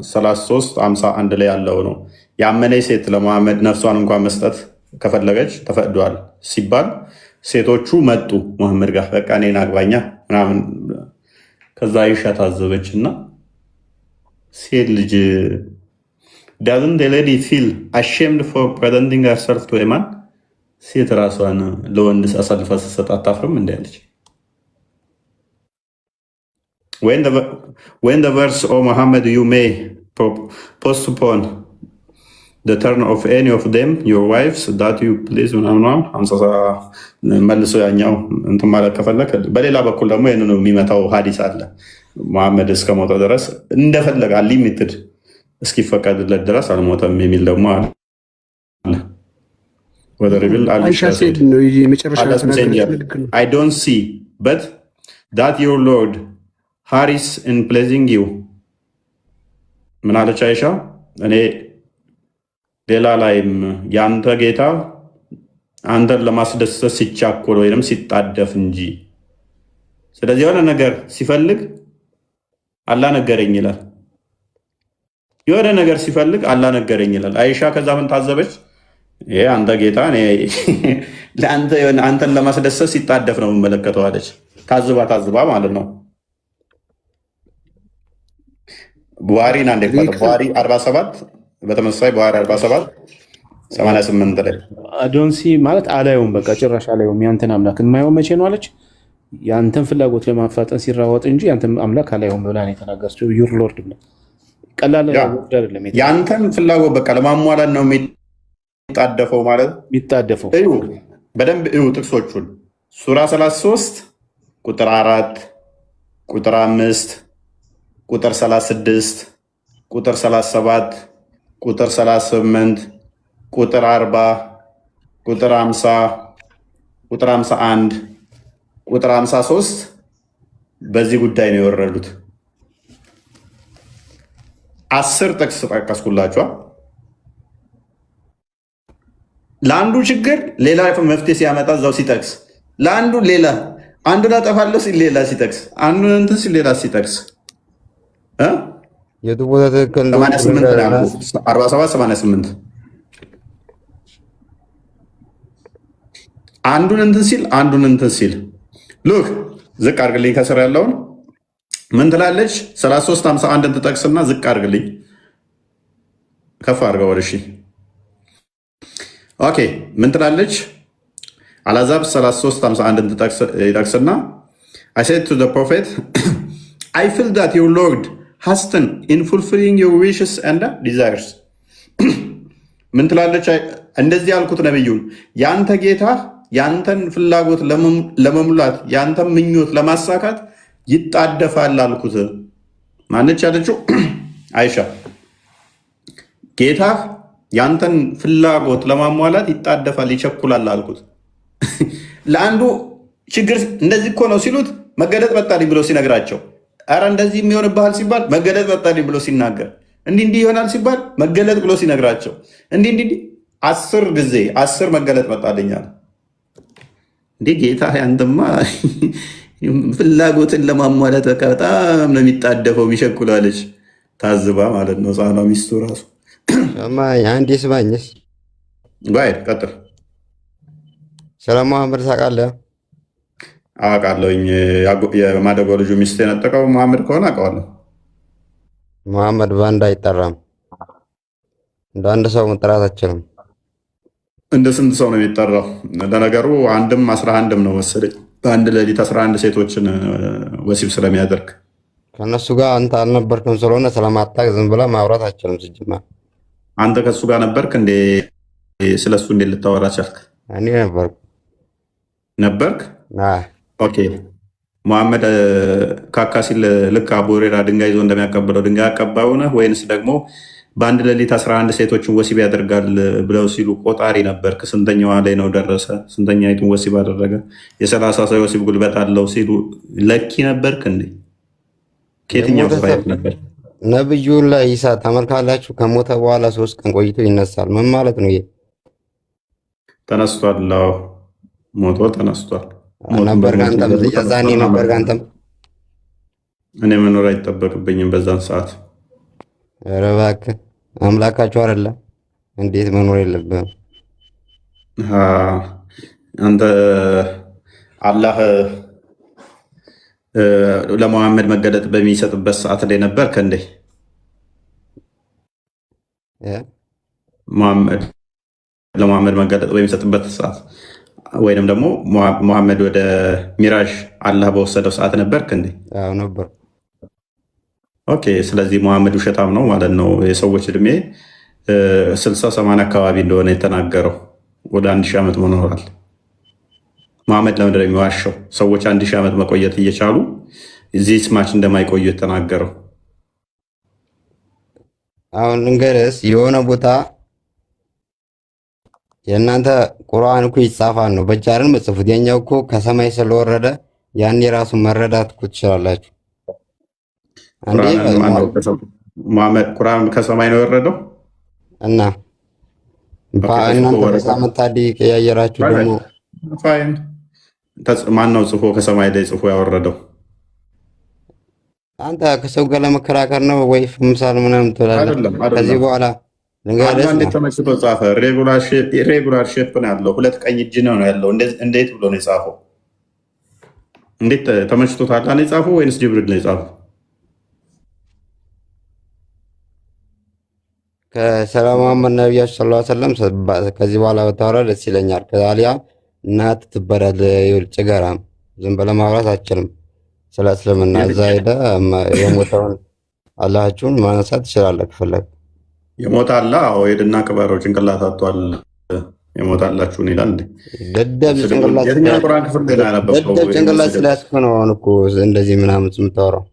33:51 ላይ ያለው ነው። ያመነች ሴት ለመሐመድ ነፍሷን እንኳን መስጠት ከፈለገች ተፈቅዷል ሲባል ሴቶቹ መጡ መሐመድ ጋር በቃ እኔን አግባኛ ምናምን። ከዛ አይሻ ታዘበች እና ሴት ልጅ doesn't the lady feel ashamed for presenting herself to a man? ሴት ራሷን ለወንድ አሳልፋ ስትሰጥ አታፍርም እንዴ አለች። when the verse O Muhammad you may postpone the turn of any of them your wives that you please ምናምን መልሶ ያኛው እንትን ማለት ከፈለክ በሌላ በኩል ደግሞ ይሄንን የሚመታው ሐዲስ አለ። መሐመድ እስከሞተ ድረስ እንደፈለገ ሊሚትድ እስኪፈቀድለት ድረስ አልሞተም የሚል ደግሞ አለ። ወደ ሪቪል I don't see but that your Lord Haris in pleasing you ምን አለች አይሻ? እኔ ሌላ ላይም ያንተ ጌታ አንተን ለማስደሰት ሲቻኮል ወይም ሲጣደፍ እንጂ ስለዚህ የሆነ ነገር ሲፈልግ አላህ ነገረኝ ይላል። የሆነ ነገር ሲፈልግ አላህ ነገረኝ ይላል። አይሻ ከዛ ምን ታዘበች? ይሄ አንተ ጌታ አንተን ለማስደሰት ሲጣደፍ ነው የምመለከተው አለች። ታዝባ ማለት ነው። ቡሃሪን አንዴ ቡሃሪ 47 በተመሳሳይ ቡሃሪ 47:88 ላይ አዶንሲ ማለት አላየውም፣ በቃ ጭራሽ አላየውም። ያንተን አምላክ የማየው መቼ ነው አለች። ያንተን ፍላጎት ለማፋጠን ሲራወጥ እንጂ ያንተን አምላክ አላየውም ብላ ነው የተናገረችው። ዩር ሎርድ ብላ ቀላል አይደለም። ያንተን ፍላጎት በቃ ለማሟላት ነው የሚጣደፈው ማለት የሚጣደፈው። በደንብ እዩ ጥቅሶቹን ሱራ 33 ቁጥር 4 ቁጥር 5 ቁጥር 36 ቁጥር 37 ቁጥር 38 ቁጥር 40 ቁጥር 50 ቁጥር 51 ቁጥር 53 በዚህ ጉዳይ ነው የወረዱት። 10 ጥቅስ ጠቀስኩላችኋል። ለአንዱ ችግር ሌላ መፍትሄ ሲያመጣ እዛው ሲጠቅስ፣ ለአንዱ ሌላ አንዱን አጠፋለሁ ሲል ሌላ ሲጠቅስ፣ አንዱን እንትን ሲል ሌላ ሲጠቅስ የቱ ቦታ ትክክል 47:88 አንዱን እንትን ሲል ሉክ ዝቅ አድርግልኝ። ከስር ያለውን ምን ትላለች? 33:51 ትጠቅስና ዝቅ አድርግልኝ፣ ከፍ አድርገው ወደ እሺ። ኦኬ ምን ትላለች? አልአሕዛብ 33:51 ትጠቅስና I said to the prophet I feel that your Lord hasten in fulfilling your wishes and desires ምን ትላለች? እንደዚህ ያልኩት ነብዩን ያንተ ጌታ ያንተን ፍላጎት ለመሙላት ያንተን ምኞት ለማሳካት ይጣደፋል አልኩት። ማነች ያለችው? አይሻ። ጌታ ያንተን ፍላጎት ለማሟላት ይጣደፋል ይቸኩላል አልኩት። ለአንዱ ችግር እንደዚህ እኮ ነው ሲሉት መገለጥ መጣልኝ ብሎ ሲነግራቸው፣ አረ እንደዚህ የሚሆንብሃል ሲባል መገለጥ መጣልኝ ብሎ ሲናገር፣ እንዲህ ይሆናል ሲባል መገለጥ ብሎ ሲነግራቸው፣ እንዲህ 10 ጊዜ 10 መገለጥ መጣልኛል። እንዲህ ጌታ ያንተማ ፍላጎትን ለማሟላት በቃ በጣም ነው የሚጣደፈው የሚሸኩላለች። ታዝባ ማለት ነው ጻና ሚስቱ ራሱ አንድ ይስማኝስ ባይ ቀጥል። ስለ መሐመድ ታውቃለህ? አውቃለሁኝ። የማደጎ ልጁ ሚስት የነጠቀው መሐመድ ከሆነ አውቀዋለሁ። መሐመድ በአንድ አይጠራም። እንደ አንድ ሰው መጠራት አችልም። እንደ ስንት ሰው ነው የሚጠራው? ለነገሩ 11 ነው መሰለኝ። በአንድ ሌሊት 11 ሴቶችን ወሲብ ስለሚያደርግ ከእነሱ ጋር አንተ አልነበርክም ስለሆነ ስለማታውቅ ዝም ብለህ ማውራት አችልም። ስጅማ አንተ ከሱ ጋር ነበርክ እንዴ? ስለሱ እንዴት ልታወራ ቻልክ? እኔ ነበርክ? ኦኬ። መሐመድ ካካ ሲል ልክ አቦሬራ ድንጋይ ይዞ እንደሚያቀብለው ድንጋይ አቀባዩ ነህ ወይንስ ደግሞ በአንድ ሌሊት 11 ሴቶችን ወሲብ ያደርጋል ብለው ሲሉ ቆጣሪ ነበርክ? ስንተኛዋ ላይ ነው ደረሰ? ስንተኛይቱን ወሲብ አደረገ? የ30 ሰው ወሲብ ጉልበት አለው ሲሉ ለኪ ነበርክ እንዴ? ከየትኛው ስራየት ነበር? ነብዩ ላይ ኢሳ ተመልካላችሁ ከሞተ በኋላ 3 ቀን ቆይቶ ይነሳል። ምን ማለት ነው? ይሄ ተነስቷል። ሞቶ ተነስቷል ነበር። አንተም ያዛኔ ነበር። አንተም እኔ መኖር አይጠበቅብኝም በዛን ሰዓት። ኧረ እባክህ አምላካችሁ አይደለ? እንዴት መኖር የለብህም? አንተ አላህ ለመሐመድ መገለጥ በሚሰጥበት ሰዓት ላይ ነበርክ እንዴ? ለመሐመድ መገለጥ በሚሰጥበት ሰዓት ወይንም ደግሞ መሐመድ ወደ ሚራዥ አላህ በወሰደው ሰዓት ነበርክ እንዴ? አዎ ነበር። ኦኬ። ስለዚህ መሐመድ ውሸታም ነው ማለት ነው። የሰዎች እድሜ 60-80 አካባቢ እንደሆነ የተናገረው ወደ 1000 ዓመት መኖራል። መሐመድ ለምንድን ነው የሚዋሸው? ሰዎች 1000 ዓመት መቆየት እየቻሉ እዚህ ስማች እንደማይቆዩ የተናገረው። አሁን እንግዲህ የሆነ ቦታ የእናንተ ቁርአን እኮ ይጻፋል ነው በጃርን መጽፉት። የኛው እኮ ከሰማይ ስለወረደ ያን የራሱ መረዳት እኮ ትችላላችሁ። ቁርአን ከሰማይ ነው የወረደው እና እናንተ በሳምንት ታዲ ከያየራችሁ ደግሞ ማን ነው ጽፎ ከሰማይ ላይ ጽፎ ያወረደው? አንተ ከሰው ጋር ለመከራከር ነው ወይ ምሳል ምናምን ትላለህ? ከዚህ በኋላ እንዴት ተመችቶ ጻፈ? ሬጉላር ሼፕ ነው ያለው። 2 ቀኝ እጅ ነው ያለው። እንዴት ብሎ ነው የጻፈው? እንዴት ተመችቶ ታላ ነው የጻፈው ወይንስ ጅብሪል ነው የጻፈው? ከሰላም መሐመድ ነብያችን ሰለላሁ ዐለይሂ ወሰለም ከዚህ በኋላ በታወራ ደስ ይለኛል። ከዛሊያ እናት ትበላል ጭገራም ዝም ብለህ ማውራት አትችልም። ስለ እስልምና እዛ ሄደህ የሞተውን አላህችሁን ማንሳት ትችላለህ ከፈለግ። የሞተ አለ ሄድና ቅበረው ጭንቅላት አጥቷል የሞታላችሁን ይላል እንዴ? ደደብ ጭንቅላት ስለያዝኩ ነው አሁን እኮ እንደዚህ ምናምን የምታወራው።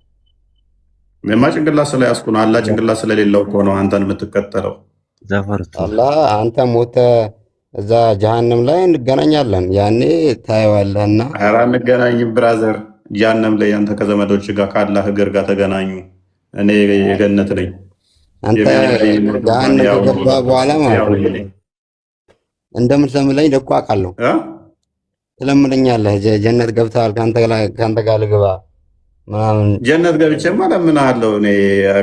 ማ ጭንቅላት ስለያዝኩ ነው? አላህ ጭንቅላት ስለሌለው እኮ ነው አንተን የምትከተለው። አላህ አንተ ሞተ እዛ ጀሃነም ላይ እንገናኛለን፣ ያኔ ታየዋለህና። ኧረ እንገናኝም ብራዘር። ጀሃነም ላይ አንተ ከዘመዶች ጋር ካላህ እግር ጋር ተገናኙ። እኔ የገነት ነኝ። አንተ ጀሃነም ከገባ በኋላ ማለት ነው እንደምትለምለኝ ደኳ አውቃለሁ። ትለምለኛለህ ጀነት ገብተሃል ከአንተ ጋር ልግባ ምናምን። ጀነት ገብቼማ እለምንሃለሁ እኔ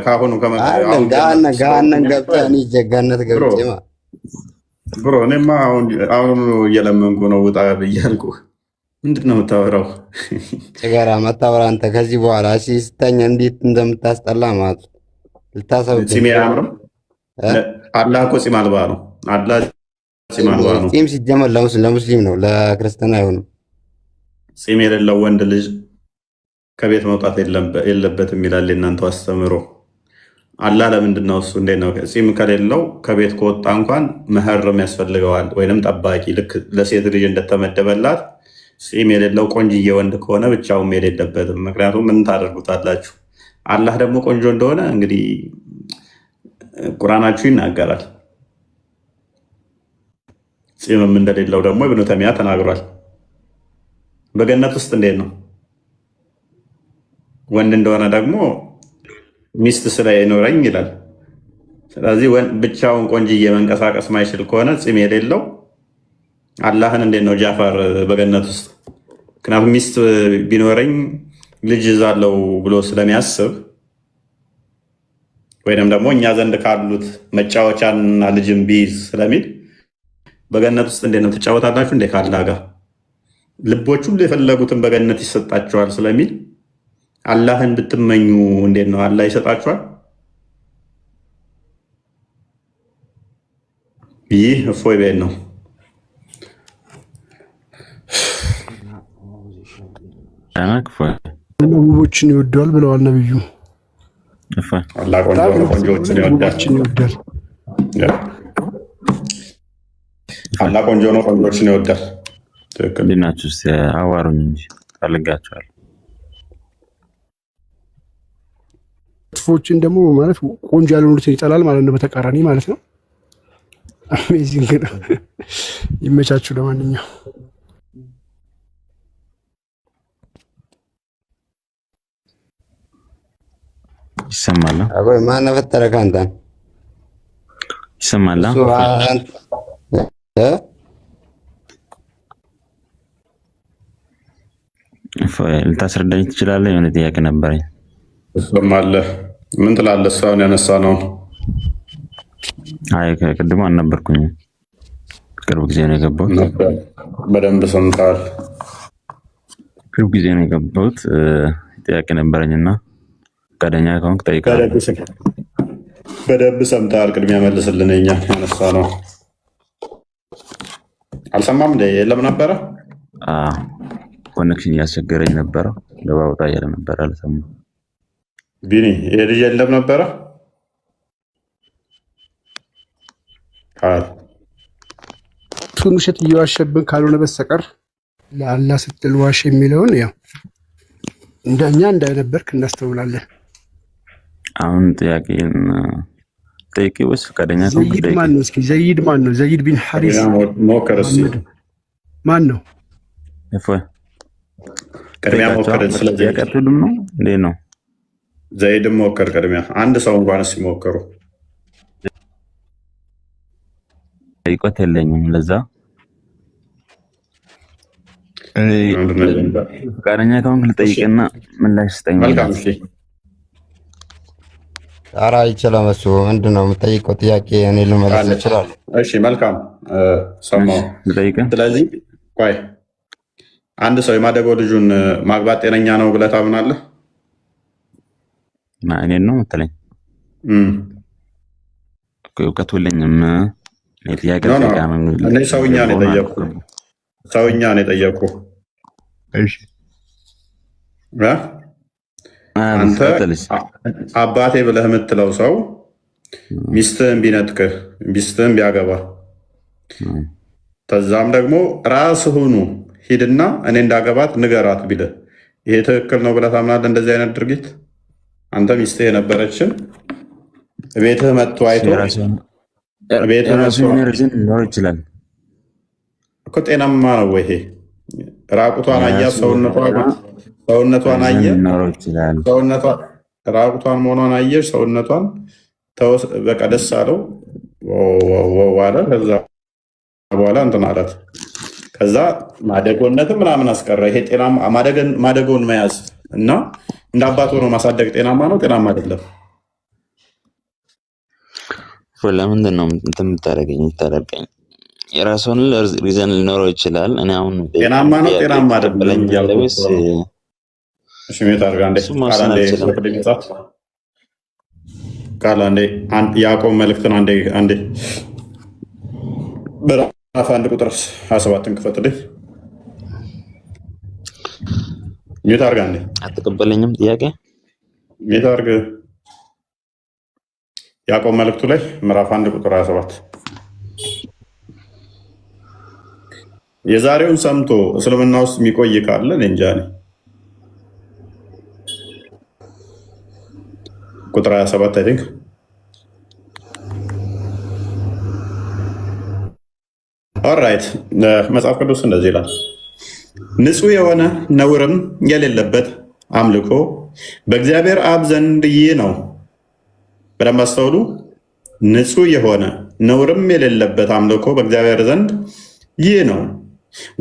ካሁኑ ገሃነም ገብተህ እኔ ገነት ገብቼ ብሮ እኔማ አሁን እየለመንኩ ነው ውጣ ብያልኩ። ምንድን ነው የምታወራው? ጭገራ መታወራ አንተ ከዚህ በኋላ ስተኛ እንዴት እንደምታስጠላ ማለት ልታሰብ። ፂም አያምርም። አላህ እኮ ፂም አልባ ነው። አላህ ፂም አልባ ነው። ፂም ሲጀመር ለሙስሊም ነው ለክርስትና አይሆንም። ፂም የሌለው ወንድ ልጅ ከቤት መውጣት የለበትም ይላል የእናንተው አስተምሮ። አላህ ለምንድን ነው እሱ እንዴት ነው ፂም ከሌለው ከቤት ከወጣ እንኳን መህረም ያስፈልገዋል ወይንም ጠባቂ፣ ልክ ለሴት ልጅ እንደተመደበላት ፂም የሌለው ቆንጅዬ ወንድ ከሆነ ብቻውን መሄድ የለበትም። ምክንያቱም ምን ታደርጉታላችሁ? አላህ ደግሞ ቆንጆ እንደሆነ እንግዲህ ቁርአናችሁ ይናገራል። ፂምም እንደሌለው ደግሞ ኢብኑ ተይሚያ ተናግሯል። በገነት ውስጥ እንዴት ነው ወንድ እንደሆነ ደግሞ ሚስት ስለይኖረኝ ይላል። ስለዚህ ብቻውን ቆንጅዬ መንቀሳቀስ ማይችል ከሆነ ፂም የሌለው አላህን እንዴት ነው ጃፋር በገነት ውስጥ? ምክንያቱም ሚስት ቢኖረኝ ልጅ ይዛለው ብሎ ስለሚያስብ ወይንም ደግሞ እኛ ዘንድ ካሉት መጫወቻና ልጅም ቢይዝ ስለሚል በገነት ውስጥ እንዴት ነው ትጫወታላችሁ እንዴ ከአላህ ጋር? ልቦች ሁሉ የፈለጉትን በገነት ይሰጣቸዋል ስለሚል አላህን ብትመኙ እንዴት ነው አላህ ይሰጣችኋል? ይህ እፎይ ቤት ነው። ውቦችን ይወደዋል ብለዋል ነብዩ። አላህ ቆንጆዎችን ይወዳል። አላህ ቆንጆ ነው፣ ቆንጆችን ይወዳል። ትክክል። እንዴት ናችሁ? እስኪ አዋሩኝ እንጂ ፈልጋችኋል። መጥፎችን ደግሞ ማለት ቆንጆ ያልሆኑትን ይጠላል ማለት ነው፣ በተቃራኒ ማለት ነው። አሜዚንግ ነው። ይመቻችሁ። ለማንኛውም ይሰማል? አቆይ ማን ፈጠረ ካንተን? ይሰማል? ልታስረዳኝ ትችላለህ? የሆነ ጥያቄ ነበረኝ። እሱም አለ። ምን ትላለህ? እሷን ያነሳ ነው። አይ ቅድሞ አልነበርኩኝም፣ ቅርብ ጊዜ ነው የገባሁት። በደንብ ሰምተሃል? ቅርብ ጊዜ ነው የገባሁት። ጥያቄ ነበረኝና ፈቃደኛ ከሆንክ ጠይቃለሁ። በደንብ ሰምተሃል? ቅድሚያ መልስልን። እኛን ያነሳ ነው። አልሰማም እንደ የለም ነበረ። ኮኔክሽን እያስቸገረኝ ነበረ። ለባውጣ እያለ ነበረ። አልሰማም። ቢኒ ይሄ ልጅ የለም ነበረ። እሱን ውሸት እየዋሸብን ካልሆነ በስተቀር ለአላህ ስትል ዋሽ የሚለውን ያው እንደኛ እንዳይነበርክ እናስተውላለን። አሁን ጥያቄን ጠይቄ ወይስ ፈቃደኛ ዘይድ ማን ነው? እስኪ ዘይድ ማን ነው? ዘይድ ቢን ሐሪስ ማን ነው? ቅድሚያ ሞከር። ስለዚህ ያቀጥሉም ነው እንዴ ነው? ዘይድም ሞከር። ቅድሚያ አንድ ሰው እንኳን ሲሞከሩ እውቀት የለኝም። ለዛ ፈቃደኛ ከሆንክ ልጠይቅና ምላሽ ስጠኝ። መልካም። እሺ ኧረ አይችልም። እሱ ምንድን ነው የምጠይቀው ጥያቄ? እኔ ልመለስ እችላለሁ። እሺ መልካም ሰማሁ። ስለዚህ ቆይ አንድ ሰው የማደጎ ልጁን ማግባት ጤነኛ ነው ብለህ ታምናለህ? እኔን ነው የምትለኝ? እውቀቱ የለኝም። እኔ ሰውኛ ነው የጠየኩህ። ሰውኛ ነው የጠየኩህ። አንተ አባቴ ብለህ የምትለው ሰው ሚስትህን ቢነጥቅህ፣ ሚስትህን ቢያገባ፣ ከዛም ደግሞ ራስህኑ ሂድና እኔ እንዳገባት ንገራት ቢልህ ይሄ ትክክል ነው ብለህ ታምናለህ? እንደዚህ አይነት ድርጊት አንተ ሚስትህ የነበረችን ቤትህ መጥቶ አይቶ ሊኖር ይችላል እኮ ጤናማ ነው ወይ? ይሄ ራቁቷን አያት፣ ሰውነቷን አየ፣ ራቁቷን መሆኗን አየሽ፣ ሰውነቷን በቃ ደስ አለው ዋለ። ከዛ በኋላ እንትን አላት። ከዛ ማደጎነትም ምናምን አስቀረ። ይሄ ጤናማ ማደጎን መያዝ እና እንደ አባት ሆኖ ማሳደግ ጤናማ ነው? ጤናማ አይደለም። ለምንድን ነው የምታደርገኝ? የራስዎን ሪዘን ሊኖረው ይችላል። እኔ አሁን ጤናማ ነው ጤናማ አይደለም ያልኩት ስሜት አድርጋ ያዕቆብ መልእክትን አንዴ ምዕራፍ 1 ቁጥር 27 ክፈትልኝ። ሚዩት አድርጋ እንዴ አትቀበለኝም ጥያቄ ሚዩት አድርግ። ያዕቆብ መልእክቱ ላይ ምዕራፍ 1 ቁጥር 27 የዛሬውን ሰምቶ እስልምና ውስጥ የሚቆይ ካለ እንጃ ነኝ። ቁጥር 27 አይ ቲንክ ኦልራይት። መጽሐፍ ቅዱስ እንደዚህ ይላል፣ ንጹሕ የሆነ ነውርም የሌለበት አምልኮ በእግዚአብሔር አብ ዘንድ ይህ ነው። በደንብ አስተውሉ። ንጹሕ የሆነ ነውርም የሌለበት አምልኮ በእግዚአብሔር ዘንድ ይህ ነው፣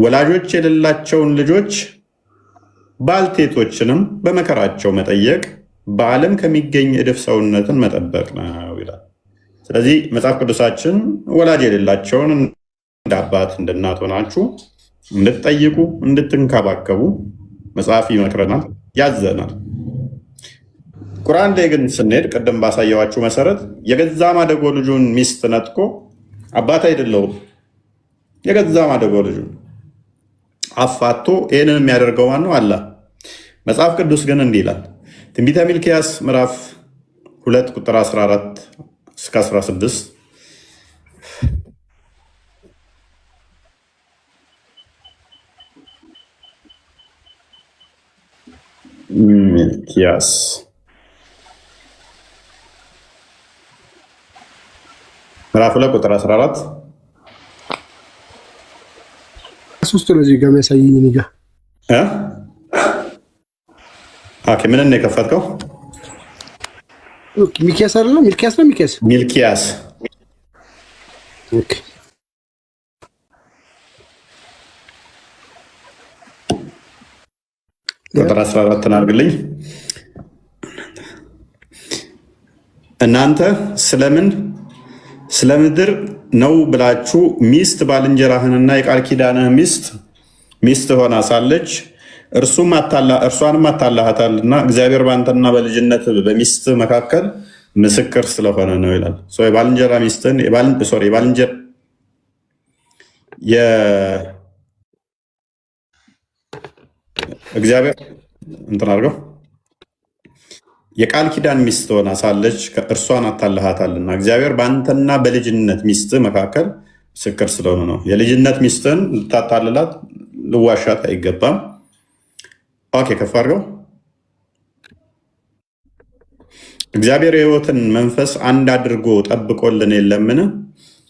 ወላጆች የሌላቸውን ልጆች ባልቴቶችንም በመከራቸው መጠየቅ፣ በዓለም ከሚገኝ እድፍ ሰውነትን መጠበቅ ነው ይላል። ስለዚህ መጽሐፍ ቅዱሳችን ወላጅ የሌላቸውን እንደ አባት እንደ እናት ሆናችሁ እንድትጠይቁ እንድትንከባከቡ መጽሐፍ ይመክረናል፣ ያዘናል። ቁርአን ላይ ግን ስንሄድ ቅድም ባሳየዋችሁ መሰረት የገዛ ማደጎ ልጁን ሚስት ነጥቆ አባት አይደለሁም የገዛ ማደጎ ልጁን አፋቶ ይህንን የሚያደርገው ማን ነው? አላህ። መጽሐፍ ቅዱስ ግን እንዲህ ይላል። ትንቢተ ሚልክያስ ምዕራፍ 2 ቁጥር 14 እስከ 16 ሚልኪያስ ምዕራፍ 2 ቁጥር 14 ሶስት ነው እዚህ ጋር የሚያሳየኝ እኔ ጋር ኦኬ። ምን ነው የከፈትከው? ኦኬ ሚልኪያስ አይደለም? ሚልኪያስ ነው ሚልኪያስ ኦኬ ቁጥር 14 አድርግልኝ። እናንተ ስለ ምድር ነው ብላችሁ ሚስት ባልንጀራህንና የቃል ኪዳንህ ሚስት ሆና ሳለች እርሷንም አታላሃታልና እግዚአብሔር በአንተና በልጅነት በሚስት መካከል ምስክር ስለሆነ ነው ይላል። የባልንጀራ ሚስትን እግዚአብሔር እንትን አድርገው የቃል ኪዳን ሚስት ሆና ሳለች እርሷን አታልሃታልና እግዚአብሔር በአንተና በልጅነት ሚስት መካከል ምስክር ስለሆነ ነው። የልጅነት ሚስትን ልታታልላት ልዋሻት አይገባም። ኦኬ ከፍ አድርገው። እግዚአብሔር የሕይወትን መንፈስ አንድ አድርጎ ጠብቆልን የለምን?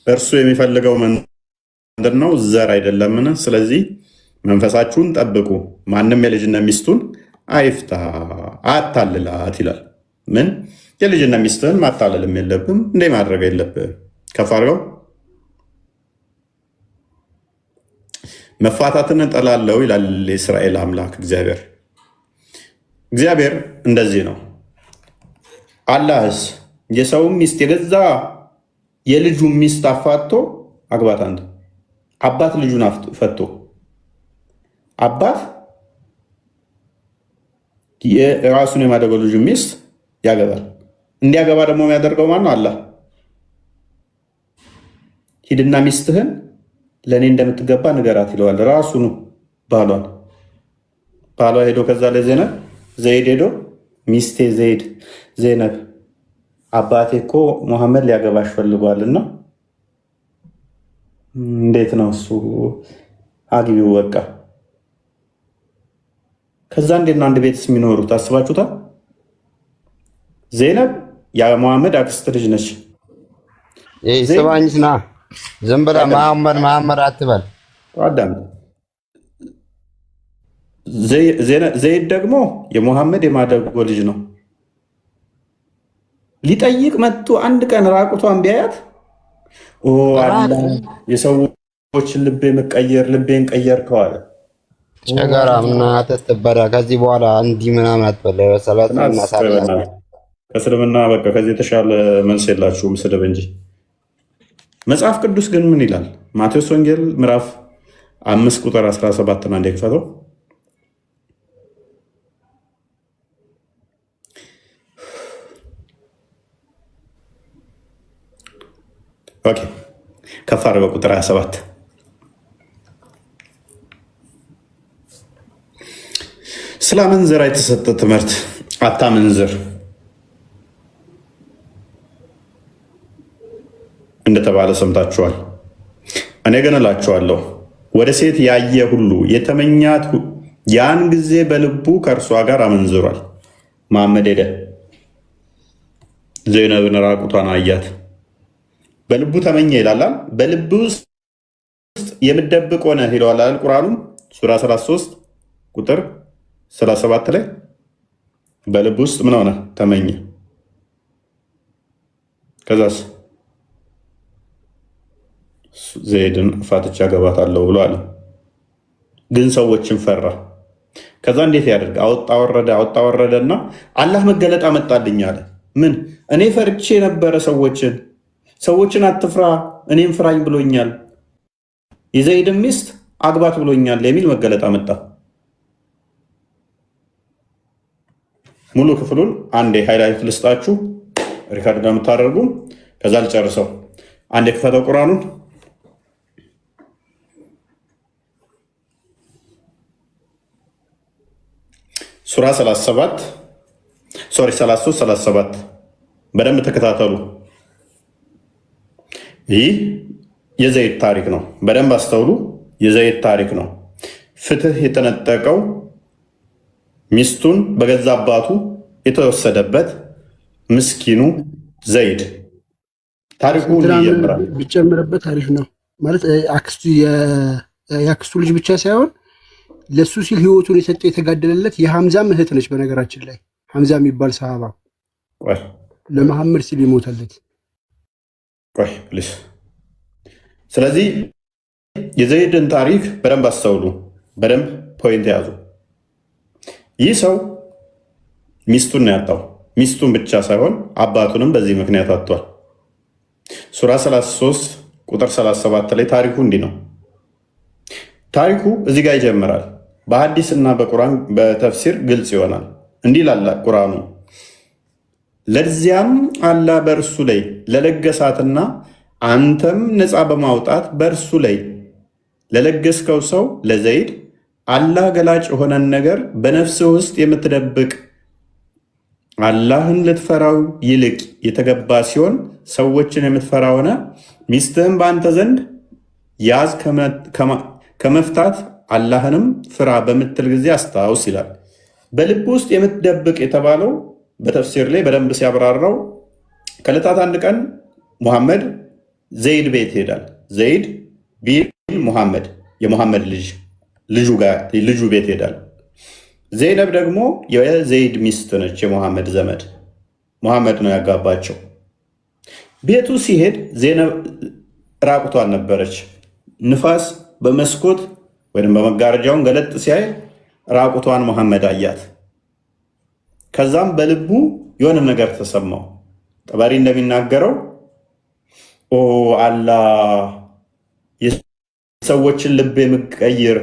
እርሱ የሚፈልገው ምንድን ነው? ዘር አይደለምን? ስለዚህ መንፈሳችሁን ጠብቁ፣ ማንም የልጅነት ሚስቱን አይፍታ አታልላት ይላል። ምን የልጅነት ሚስትህን ማታለልም የለብም፣ እንደ ማድረግ የለብህም። ከፍ አድርገው። መፋታትን እጠላለሁ ይላል የእስራኤል አምላክ እግዚአብሔር። እግዚአብሔር እንደዚህ ነው። አላህስ የሰውን ሚስት የገዛ የልጁን ሚስት አፋቶ አግባት። አንተ አባት ልጁን ፈቶ አባት የራሱን የማደገው ልጁ ሚስት ያገባል። እንዲያገባ ደግሞ የሚያደርገው ማነው? አላህ። ሂድና ሚስትህን ለእኔ እንደምትገባ ንገራት ይለዋል። ራሱኑ ባሏን። ባሏ ሄዶ ከዛ ላይ ዘይድ ሄዶ ሚስቴ ዜነብ አባቴ እኮ ሙሐመድ ሊያገባሽ ፈልጓልና እንዴት ነው እሱ አግቢው በቃ። ከዛ እንዴት ነው አንድ ቤትስ የሚኖሩት አስባችሁታል? ዜነብ የሙሐመድ አክስት ልጅ ነች። ስማኝስና ዝም ብለህ መሐመድ አትበል። አዳም ዘይድ ደግሞ የሙሐመድ የማደጎ ልጅ ነው። ሊጠይቅ መጥቶ አንድ ቀን ራቁቷን ቢያያት የሰዎችን ልቤን ቀየርከው አለ። ጨገራ ምናምን ትበላ። ከዚህ በኋላ እንዲህ ምናምን አትበል። ከእስልምና በቃ ከዚህ የተሻለ መልስ የላችሁም፣ ስድብ እንጂ። መጽሐፍ ቅዱስ ግን ምን ይላል? ማቴዎስ ወንጌል ምዕራፍ 5 ቁጥር 17 እና እንደክፈተው ኦኬ ከፍ አድርገው ቁጥር 27 ስለ አመንዝራ የተሰጠ ትምህርት አታመንዝር እንደተባለ ሰምታችኋል። እኔ ግን እላችኋለሁ ወደ ሴት ያየ ሁሉ የተመኛት ያን ጊዜ በልቡ ከእርሷ ጋር አመንዝሯል። መሐመድ ሄደ፣ ዘይነብን ራቁቷን አያት፣ በልቡ ተመኘ ይላል። በልብ ውስጥ የምደብቅ ሆነ ይለዋል ቁርአኑ ሱራ 33 ቁጥር 37 ላይ በልብ ውስጥ ምን ሆነ? ተመኘ። ከዛስ ዘይድን ፋትቻ ገባታለሁ ብሎ አለ። ግን ሰዎችን ፈራ። ከዛ እንዴት ያደርግ? አወጣ ወረደና አላህ መገለጥ አመጣልኝ አለ። ምን? እኔ ፈርቼ ነበረ ሰዎችን አትፍራ እኔም ፍራኝ ብሎኛል፣ የዘይድን ሚስት አግባት ብሎኛል የሚል መገለጥ አመጣ። ሙሉ ክፍሉን አንዴ ሃይላይት ልስጣችሁ ሪካርድ ጋር የምታደርጉ፣ ከዛ ልጨርሰው። አንዴ ክፈተው ቁርአኑን ሱራ 33-37 በደንብ ተከታተሉ። ይህ የዘይድ ታሪክ ነው። በደንብ አስተውሉ። የዘይድ ታሪክ ነው። ፍትህ የተነጠቀው ሚስቱን በገዛ አባቱ የተወሰደበት ምስኪኑ ዘይድ ታሪኩ ይጀምራል። ቢጨምርበት አሪፍ ነው ማለት የአክስቱ ልጅ ብቻ ሳይሆን ለሱ ሲል ህይወቱን የሰጠ የተጋደለለት የሐምዛም እህት ነች። በነገራችን ላይ ሐምዛ የሚባል ሰሃባ ለመሐመድ ሲል ይሞታለት። ስለዚህ የዘይድን ታሪክ በደንብ አስተውሉ፣ በደንብ ፖይንት ያዙ። ይህ ሰው ሚስቱን ያጣው፣ ሚስቱን ብቻ ሳይሆን አባቱንም በዚህ ምክንያት አጥቷል። ሱራ 33 ቁጥር 37 ላይ ታሪኩ እንዲህ ነው። ታሪኩ እዚህ ጋር ይጀምራል። በሐዲስ እና በቁርአን በተፍሲር ግልጽ ይሆናል። እንዲህ ይላል ቁርአኑ፣ ለዚያም አላህ በእርሱ ላይ ለለገሳትና አንተም ነፃ በማውጣት በእርሱ ላይ ለለገስከው ሰው ለዘይድ አላህ ገላጭ የሆነን ነገር በነፍስህ ውስጥ የምትደብቅ አላህን ልትፈራው ይልቅ የተገባ ሲሆን ሰዎችን የምትፈራ ሆነ ሚስትህም በአንተ ዘንድ ያዝ ከመፍታት አላህንም ፍራ በምትል ጊዜ አስታውስ ይላል። በልብ ውስጥ የምትደብቅ የተባለው በተፍሲር ላይ በደንብ ሲያብራራው ከዕለታት አንድ ቀን ሙሐመድ ዘይድ ቤት ይሄዳል። ዘይድ ቢን ሙሐመድ የሙሐመድ ልጁ ቤት ይሄዳል። ዘይነብ ደግሞ የዘይድ ሚስት ነች፣ የሙሐመድ ዘመድ። ሙሐመድ ነው ያጋባቸው። ቤቱ ሲሄድ ዘይነብ ራቁቷን ነበረች። ንፋስ በመስኮት ወይም በመጋረጃውን ገለጥ ሲያይ ራቁቷን ሙሐመድ አያት። ከዛም በልቡ የሆነ ነገር ተሰማው። ጠበሪ እንደሚናገረው ኦ አላህ የሰዎችን ልብ የምትቀይር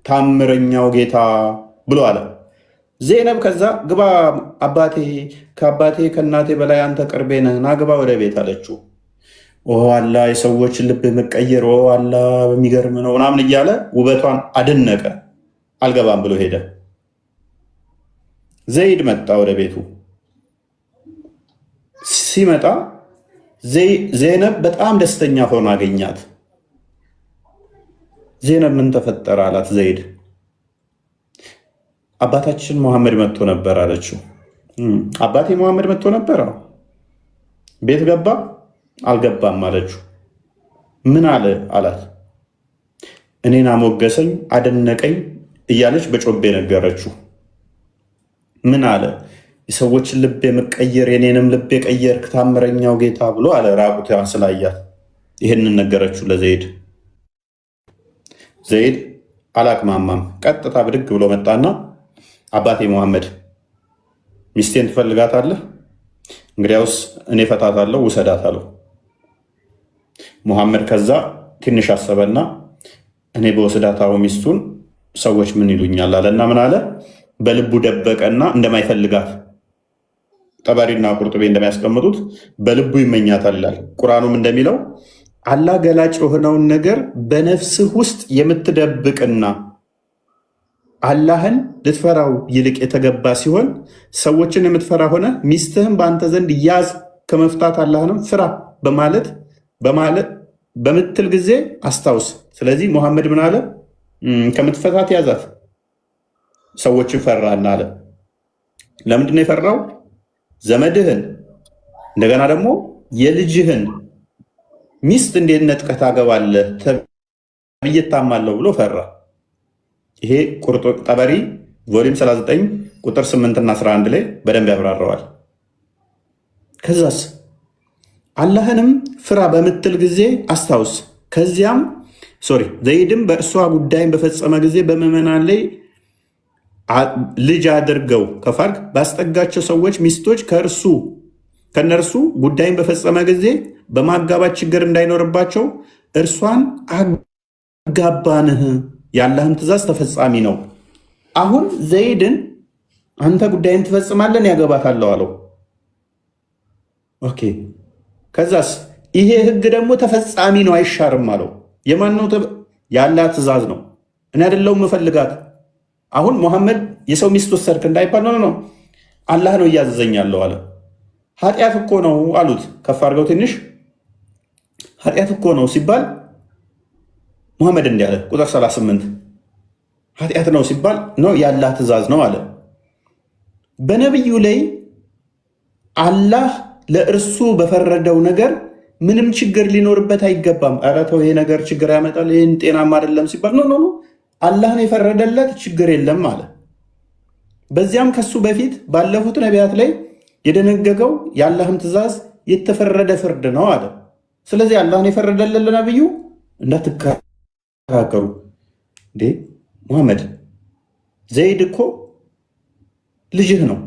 ታምረኛው ጌታ ብሎ አለ። ዘይነብ ከዛ ግባ አባቴ ከአባቴ ከእናቴ በላይ አንተ ቅርቤ ነህ፣ ና ግባ ወደ ቤት አለችው። ኦ አላህ የሰዎችን ልብ የምትቀይር ኦ አላህ በሚገርም ነው ምናምን እያለ ውበቷን አደነቀ። አልገባም ብሎ ሄደ። ዘይድ መጣ ወደ ቤቱ። ሲመጣ ዘይነብ በጣም ደስተኛ ሆኖ አገኛት። ዘይነብ ምን ተፈጠረ አላት። ዘይድ አባታችን መሐመድ መጥቶ ነበር አለችው። አባቴ መሐመድ መጥቶ ነበር? ቤት ገባ? አልገባም አለችው። ምን አለ አላት። እኔን አሞገሰኝ፣ አደነቀኝ እያለች በጮቤ ነገረችው። ምን አለ? የሰዎችን ልብ የምቀየር የኔንም ልብ የቀየርክ ታምረኛው ጌታ ብሎ አለ። ራቁቷን ስላያት ይህንን ነገረችው ለዘይድ። ዘይድ አላቅማማም። ቀጥታ ብድግ ብሎ መጣና አባቴ መሐመድ ሚስቴን ትፈልጋታለህ? እንግዲያውስ እኔ ፈታታለሁ፣ ውሰዳት አለው። ሙሐመድ ከዛ ትንሽ አሰበና እኔ በወስዳታው ሚስቱን ሰዎች ምን ይሉኛል አለና ምን አለ? በልቡ ደበቀና እንደማይፈልጋት ጠበሪና ቁርጡቤ እንደሚያስቀምጡት በልቡ ይመኛታል ይላል። ቁርአኑም እንደሚለው አላህ ገላጭ የሆነውን ነገር በነፍስህ ውስጥ የምትደብቅና አላህን ልትፈራው ይልቅ የተገባ ሲሆን ሰዎችን የምትፈራ ሆነ ሚስትህም በአንተ ዘንድ ያዝ ከመፍታት አላህንም ፍራ በምትል ጊዜ አስታውስ። ስለዚህ ሙሐመድ ምን አለ? ከምትፈታት ያዛት፣ ሰዎችን ፈራና አለ። ለምንድነው የፈራው? ዘመድህን እንደገና ደግሞ የልጅህን ሚስት እንዴት ነጥቀህ ታገባለህ ተብዬ እታማለሁ ብሎ ፈራ። ይሄ ጠበሪ ቮሊም 39 ቁጥር 8 እና 11 ላይ በደንብ ያብራረዋል። ከዛስ አላህንም ፍራ በምትል ጊዜ አስታውስ። ከዚያም ዘይድም በእሷ ጉዳይን በፈጸመ ጊዜ በምዕመናን ላይ ልጅ አድርገው ከፋርግ ባስጠጋቸው ሰዎች ሚስቶች ከነርሱ ጉዳይን በፈጸመ ጊዜ በማጋባት ችግር እንዳይኖርባቸው እርሷን አጋባንህ። የአላህም ትእዛዝ ተፈጻሚ ነው። አሁን ዘይድን አንተ ጉዳይን ትፈጽማለን ያገባታለሁ አለው። ኦኬ ከዛስ ይሄ ህግ ደግሞ ተፈጻሚ ነው አይሻርም አለው። የማን ነው? የአላህ ትእዛዝ ነው። እኔ አይደለሁም የምፈልጋት። አሁን ሙሐመድ የሰው ሚስት ወሰድክ እንዳይባል ነው አላህ ነው እያዘዘኛለሁ አለ። ኃጢአት እኮ ነው አሉት። ከፍ አድርገው ትንሽ ኃጢአት እኮ ነው ሲባል ሙሐመድ እንዲህ አለ። ቁጥር 38 ኃጢአት ነው ሲባል ነው የአላህ ትእዛዝ ነው አለ። በነቢዩ ላይ አላህ ለእርሱ በፈረደው ነገር ምንም ችግር ሊኖርበት አይገባም። ኧረ ተው ይሄ ነገር ችግር ያመጣል፣ ይህን ጤናማ አይደለም ሲባል ኖ አላህን የፈረደለት ችግር የለም አለ። በዚያም ከሱ በፊት ባለፉት ነቢያት ላይ የደነገገው የአላህም ትእዛዝ የተፈረደ ፍርድ ነው አለ። ስለዚህ አላህን የፈረደለት ለነቢዩ እንዳትከራከሩ። እንዴ ሙሐመድ ዘይድ እኮ ልጅህ ነው፣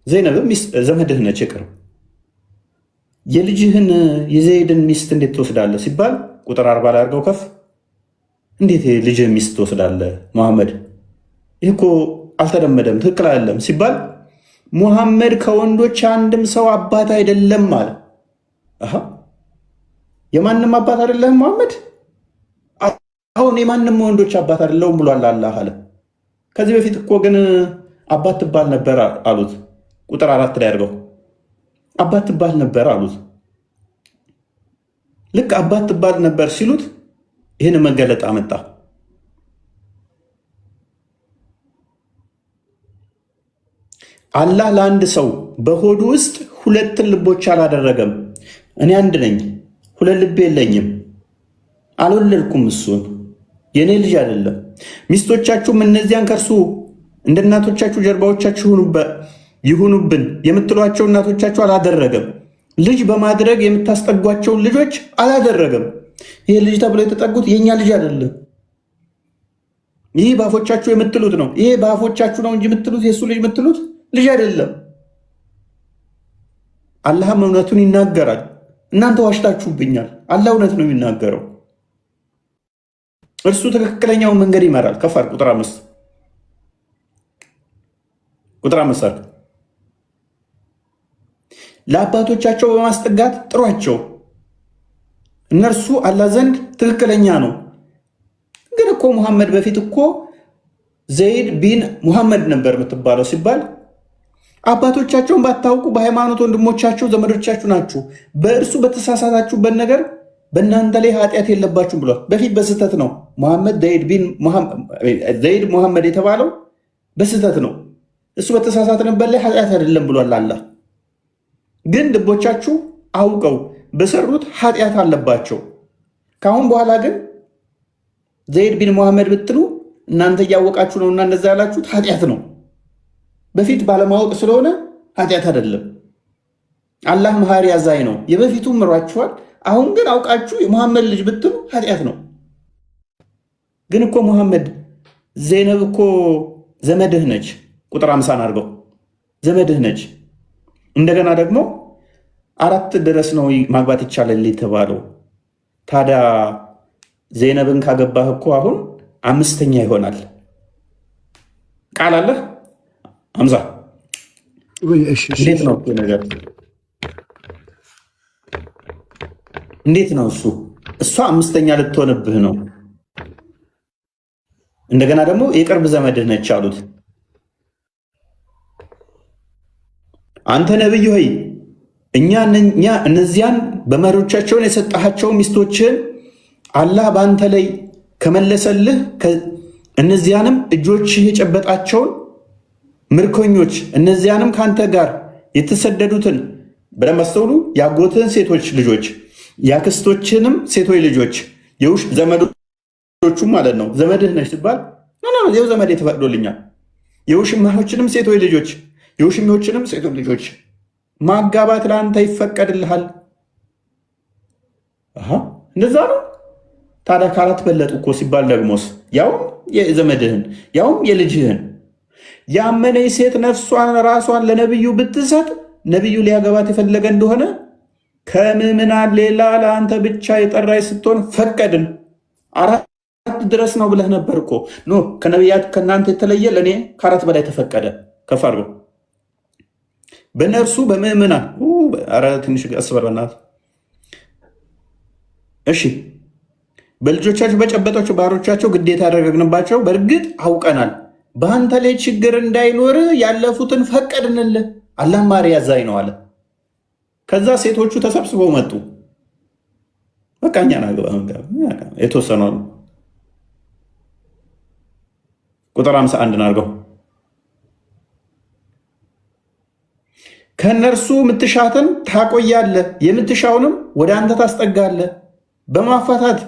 ዘይነብም ዘመድህ ነች የቅርብ። የልጅህን የዘይድን ሚስት እንዴት ትወስዳለህ ሲባል ቁጥር 40 ላይ አድርገው ከፍ። እንዴት የልጅህን ሚስት ትወስዳለህ ሙሐመድ? ይህ እኮ አልተለመደም፣ ትክክል አይደለም ሲባል ሙሐመድ ከወንዶች አንድም ሰው አባት አይደለም አለ። የማንም አባት አይደለም ሙሐመድ? አሁን የማንም ወንዶች አባት አይደለሁም ብሏል አላህ አለ። ከዚህ በፊት እኮ ግን አባት ትባል ነበር አሉት። ቁጥር 4 ላይ አድርገው አባት ትባል ነበር አሉት። ልክ አባት ትባል ነበር ሲሉት ይህን መገለጥ አመጣ። አላህ ለአንድ ሰው በሆዱ ውስጥ ሁለትን ልቦች አላደረገም። እኔ አንድ ነኝ፣ ሁለት ልብ የለኝም፣ አልወለድኩም፣ እሱን የእኔ ልጅ አይደለም። ሚስቶቻችሁም እነዚያን ከእርሱ እንደ እናቶቻችሁ ጀርባዎቻችሁ ይሁኑብን የምትሏቸው እናቶቻችሁ አላደረገም። ልጅ በማድረግ የምታስጠጓቸውን ልጆች አላደረገም። ይህ ልጅ ተብሎ የተጠጉት የእኛ ልጅ አይደለም። ይህ በአፎቻችሁ የምትሉት ነው። ይሄ በአፎቻችሁ ነው እንጂ የምትሉት የእሱ ልጅ የምትሉት ልጅ አይደለም። አላህም እውነቱን ይናገራል። እናንተ ዋሽታችሁብኛል። አላህ እውነት ነው የሚናገረው። እርሱ ትክክለኛውን መንገድ ይመራል። ከፋር ቁጥር 5 ለአባቶቻቸው በማስጠጋት ጥሯቸው፣ እነርሱ አላህ ዘንድ ትክክለኛ ነው። ግን እኮ ሙሐመድ በፊት እኮ ዘይድ ቢን ሙሐመድ ነበር የምትባለው ሲባል አባቶቻቸውን ባታውቁ በሃይማኖት ወንድሞቻቸው ዘመዶቻችሁ ናችሁ። በእርሱ በተሳሳታችሁበት ነገር በእናንተ ላይ ኃጢአት የለባችሁም ብሏል። በፊት በስህተት ነው ሙሐመድ ዘይድ ሙሐመድ የተባለው በስህተት ነው። እሱ በተሳሳትንበት ላይ ኃጢአት አይደለም ብሏል አላህ። ግን ልቦቻችሁ አውቀው በሰሩት ኃጢአት አለባቸው። ከአሁን በኋላ ግን ዘይድ ቢን ሙሐመድ ብትሉ እናንተ እያወቃችሁ ነው እና እንደዛ ያላችሁት ኃጢአት ነው። በፊት ባለማወቅ ስለሆነ ኃጢአት አይደለም። አላህ መሐሪ አዛኝ ነው። የበፊቱ ምሯችኋል። አሁን ግን አውቃችሁ የሙሐመድ ልጅ ብትሉ ኃጢአት ነው። ግን እኮ ሙሐመድ ዘይነብ እኮ ዘመድህ ነች። ቁጥር 50 አድርገው ዘመድህ ነች። እንደገና ደግሞ 4 ድረስ ነው ማግባት ይቻላል የተባለው። ታዲያ ዘይነብን ካገባህ እኮ አሁን 5ኛ ይሆናል። ቃል አለህ 50 እንዴት ነው ነገር? እንዴት ነው እሷ 5ኛ ልትሆንብህ ነው። እንደገና ደግሞ የቅርብ ዘመድህ ነች አሉት። አንተ ነብይ ሆይ እኛ እነዚያን በመሪዎቻቸውን የሰጣቸው ሚስቶችን አላህ በአንተ ላይ ከመለሰልህ እነዚያንም እጆችህ የጨበጣቸውን ምርኮኞች እነዚያንም ከአንተ ጋር የተሰደዱትን በደንብ አስተውሉ። ያጎትህን ሴቶች ልጆች ያክስቶችንም ሴቶች ልጆች ዘመዶቹ ማለት ነው። ዘመድህ ነች ሲባል ይኸው ዘመዴ ተፈቅዶልኛል። የውሽማዎችንም ሴቶች ልጆች የውሽሚዎችንም ሴቶች ልጆች ማጋባት ለአንተ ይፈቀድልሃል። እንደዛ ነው። ታዲያ ከአራት በለጡ እኮ ሲባል ደግሞስ ያውም የዘመድህን ያውም የልጅህን ያመነች ሴት ነፍሷን ራሷን ለነቢዩ ብትሰጥ ነቢዩ ሊያገባት የፈለገ እንደሆነ ከምዕመናን ሌላ ለአንተ ብቻ የጠራች ስትሆን ፈቀድን። 4 ድረስ ነው ብለህ ነበር እኮ ኖ ከነቢያት ከእናንተ የተለየ ለእኔ ከ4 በላይ ተፈቀደ። ከፍ አድርገው በነርሱ በምዕመናን ኧረ ትንሽ ቀስ በል በእናትህ። እሺ በልጆቻቸው በጨበጧቸው ባሮቻቸው ግዴታ ያደረግንባቸው በእርግጥ አውቀናል። በአንተ ላይ ችግር እንዳይኖር ያለፉትን ፈቀድንልህ። አላህ ማሪ አዛኝ ነው አለ። ከዛ ሴቶቹ ተሰብስበው መጡ። በቃ እኛን አግባ የተወሰነ ቁጥር 51 አድርገው ከነርሱ የምትሻትን ታቆያለህ፣ የምትሻውንም ወደ አንተ ታስጠጋለህ። በማፋታት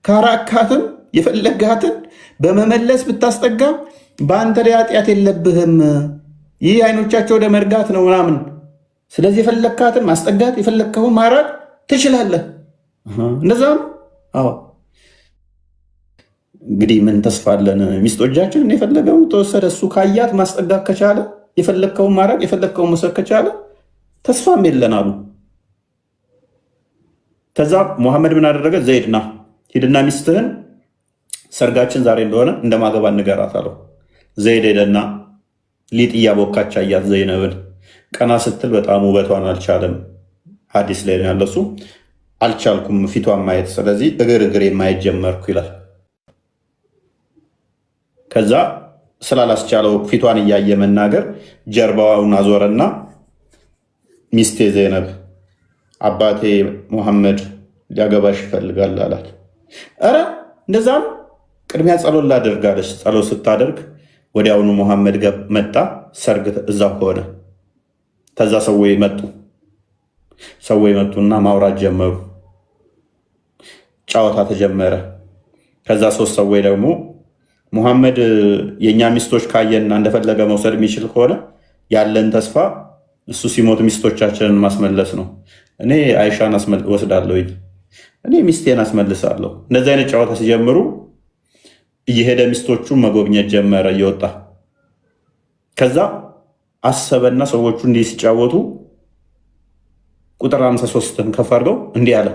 ካራካትን የፈለጋትን በመመለስ ብታስጠጋ በአንተ ላይ ኃጢአት የለብህም። ይህ አይኖቻቸው ወደ መርጋት ነው ምናምን። ስለዚህ የፈለግካትን ማስጠጋት የፈለግከውን ማራቅ ትችላለህ። እንደዛም አዎ። እንግዲህ ምን ተስፋ አለን? ሚስቶቻችንን የፈለገው ተወሰደ። እሱ ካያት ማስጠጋት ከቻለ የፈለግከውን ማራቅ የፈለግከውን መውሰድ ከቻለ ተስፋም የለን አሉ። ከዛ ሙሐመድ ምን አደረገ? ዘይድ ና ሂድና ሚስትህን ሰርጋችን ዛሬ እንደሆነ እንደማገባ ንገራት አለው። ዘይድ ሄደና ሊጥ እያቦካች አያት ዘይነብን። ቀና ስትል በጣም ውበቷን አልቻለም። ሐዲስ ላይ ነው ያለሱ። አልቻልኩም ፊቷን ማየት፣ ስለዚህ እግር እግር ማየት ጀመርኩ ይላል። ከዛ ስላላስቻለው ፊቷን እያየ መናገር ጀርባውን አዞረና ሚስቴ ዘይነብ አባቴ ሙሐመድ ሊያገባሽ ይፈልጋል አላት። ኧረ እንደዛም ቅድሚያ ጸሎት ላድርግ አለች። ጸሎት ስታደርግ ወዲያውኑ ሙሐመድ መጣ። ሰርግ እዛው ከሆነ ከዛ ሰዎች መጡና ማውራት ጀመሩ። ጨዋታ ተጀመረ። ከዛ 3 ሰዎች ደግሞ ሙሐመድ የእኛ ሚስቶች ካየና እንደፈለገ መውሰድ የሚችል ከሆነ ያለን ተስፋ እሱ ሲሞት ሚስቶቻችንን ማስመለስ ነው። እኔ አይሻን ወስዳለሁ፣ እኔ ሚስቴን አስመልሳለሁ። እንደዚህ አይነት ጨዋታ ሲጀምሩ እየሄደ ሚስቶቹን መጎብኘት ጀመረ እየወጣ። ከዛ አሰበና ሰዎቹ እንዲህ ሲጫወቱ ቁጥር 53ን ከፍ አድርገው እንዲህ አለ፣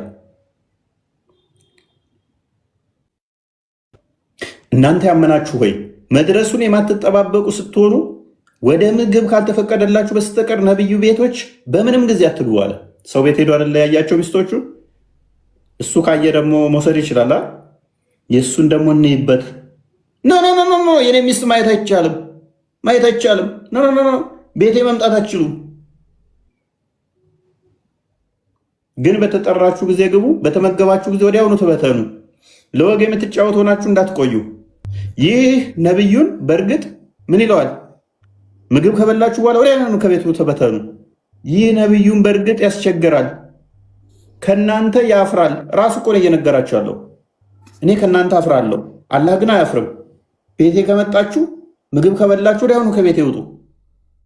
እናንተ ያመናችሁ ሆይ መድረሱን የማትጠባበቁ ስትሆኑ ወደ ምግብ ካልተፈቀደላችሁ በስተቀር ነብዩ ቤቶች በምንም ጊዜ አትግቡ አለ። ሰው ቤት ሄዶ አይደለ ያያቸው ሚስቶቹ። እሱ ካየ ደግሞ መውሰድ ይችላል። የእሱን ደግሞ እንይበት። ኖ የኔ ሚስት ማየት አይቻልም። ኖ ቤቴ መምጣት አትችሉም። ግን በተጠራችሁ ጊዜ ግቡ፣ በተመገባችሁ ጊዜ ወዲያውኑ ተበተኑ። ለወግ የምትጫወት ሆናችሁ እንዳትቆዩ። ይህ ነቢዩን በእርግጥ ምን ይለዋል? ምግብ ከበላችሁ በኋላ ወዲያውኑ ከቤቱ ተበተኑ። ይህ ነቢዩን በእርግጥ ያስቸግራል፣ ከእናንተ ያፍራል። ራሱ እኮ ነው እየነገራችሁ ያለው። እኔ ከእናንተ አፍራለሁ፣ አላህ ግን አያፍርም። ቤቴ ከመጣችሁ ምግብ ከበላችሁ ወዲያውኑ ከቤቴ ይውጡ።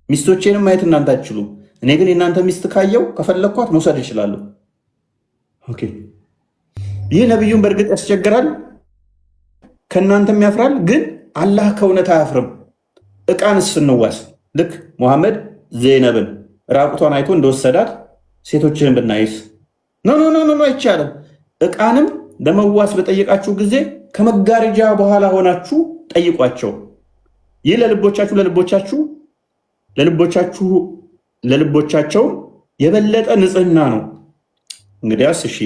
ሚስቶቼንም ማየት እናንተ አትችሉም። እኔ ግን የእናንተ ሚስት ካየው ከፈለግኳት መውሰድ እችላለሁ። ኦኬ። ይህ ነቢዩን በእርግጥ ያስቸግራል፣ ከእናንተም ያፍራል፣ ግን አላህ ከእውነት አያፍርም። ዕቃንስ ስንዋስ ልክ ሙሐመድ ዘይነብን ራቁቷን አይቶ እንደወሰዳት ሴቶችንም ብናይስ? ኖ አይቻልም። ዕቃንም ለመዋስ በጠየቃችሁ ጊዜ ከመጋረጃ በኋላ ሆናችሁ ጠይቋቸው። ይህ ለልቦቻቸው የበለጠ ንጽህና ነው። እንግዲያስ እሺ፣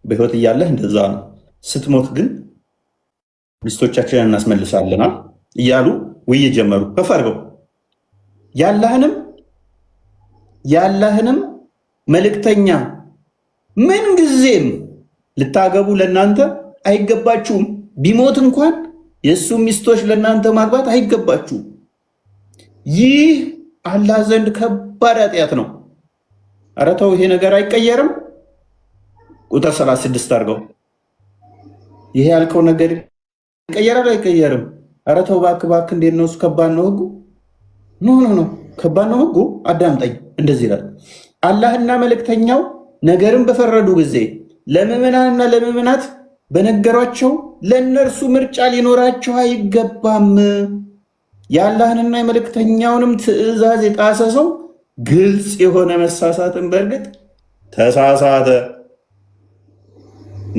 በህይወት እያለህ እንደዛ ነው፣ ስትሞት ግን ሚስቶቻችንን እናስመልሳለናል እያሉ ውይይት ጀመሩ። ከፍ አድርገው ያላህንም መልእክተኛ ምን ጊዜም ልታገቡ ለእናንተ አይገባችሁም። ቢሞት እንኳን የእሱ ሚስቶች ለእናንተ ማግባት አይገባችሁም። ይህ አላህ ዘንድ ከባድ ኃጢአት ነው። ኧረ ተው፣ ይሄ ነገር አይቀየርም። ቁጥር 36 አድርገው። ይሄ ያልከው ነገር ይቀየራል አይቀየርም? ኧረ ተው እባክህ፣ እንዴት ነው እሱ? ከባድ ነው ህጉ። ኖ ከባድ ነው ህጉ። አዳምጠኝ። እንደዚህ ይላል፣ አላህና መልእክተኛው ነገርን በፈረዱ ጊዜ ለምዕመናንና ለምዕመናት በነገሯቸው ለእነርሱ ምርጫ ሊኖራቸው አይገባም። የአላህንና የመልእክተኛውንም ትእዛዝ የጣሰ ሰው ግልጽ የሆነ መሳሳትን በእርግጥ ተሳሳተ።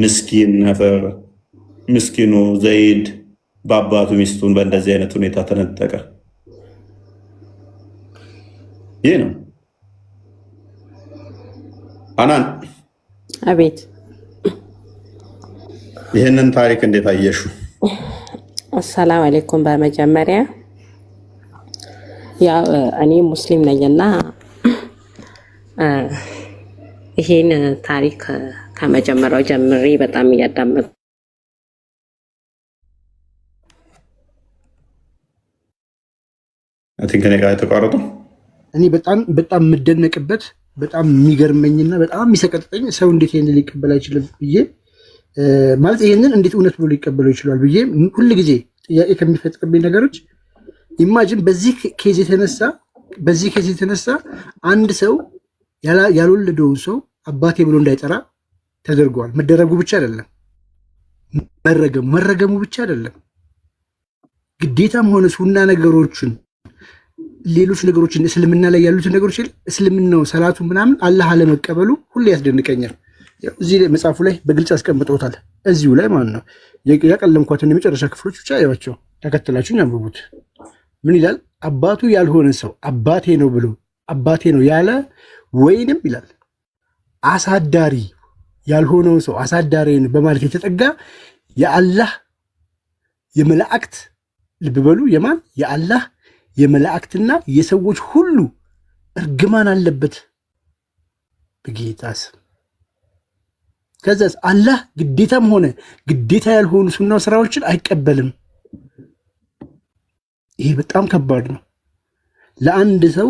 ምስኪን ነፈር፣ ምስኪኑ ዘይድ በአባቱ ሚስቱን በእንደዚህ አይነት ሁኔታ ተነጠቀ። ይህ ነው። አናን አቤት። ይህንን ታሪክ እንዴት አየሹ? አሰላም አለይኩም። በመጀመሪያ ያው እኔ ሙስሊም ነኝና ይሄን ታሪክ ከመጀመሪያው ጀምሬ በጣም እያዳመጥኩ ከኔ ጋር የተቋረጡ እኔ በጣም የምደነቅበት በጣም የሚገርመኝና በጣም የሚሰቀጥጠኝ ሰው እንዴት ይሄንን ሊቀበል አይችልም ብዬ ማለት ይሄንን እንዴት እውነት ብሎ ሊቀበለው ይችላል ብዬ ሁል ጊዜ ጥያቄ ከሚፈጥርብኝ ነገሮች ኢማጂን በዚህ ኬዝ የተነሳ አንድ ሰው ያልወለደውን ሰው አባቴ ብሎ እንዳይጠራ ተደርጓል። መደረጉ ብቻ አይደለም መረገሙ ብቻ አይደለም፣ ግዴታም ሆነ ሱና ነገሮችን ሌሎች ነገሮችን እስልምና ላይ ያሉትን ነገሮች እስልምናው ሰላቱ ምናምን አላህ አለመቀበሉ ሁሌ ያስደንቀኛል። እዚህ ላይ መጽሐፉ ላይ በግልጽ አስቀምጠውታል። እዚሁ ላይ ማለት ነው ያቀለምኳትን የመጨረሻ ክፍሎች ብቻ ያዋቸው ተከትላችሁኝ አንብቡት። ምን ይላል? አባቱ ያልሆነ ሰው አባቴ ነው ብሎ አባቴ ነው ያለ ወይንም ይላል አሳዳሪ ያልሆነው ሰው አሳዳሪን በማለት የተጠጋ የአላህ የመላእክት ልብ በሉ የማን የአላህ የመላእክትና የሰዎች ሁሉ እርግማን አለበት በጌታ ስም። ከዛስ አላህ ግዴታም ሆነ ግዴታ ያልሆኑ ሱና ስራዎችን አይቀበልም። ይሄ በጣም ከባድ ነው። ለአንድ ሰው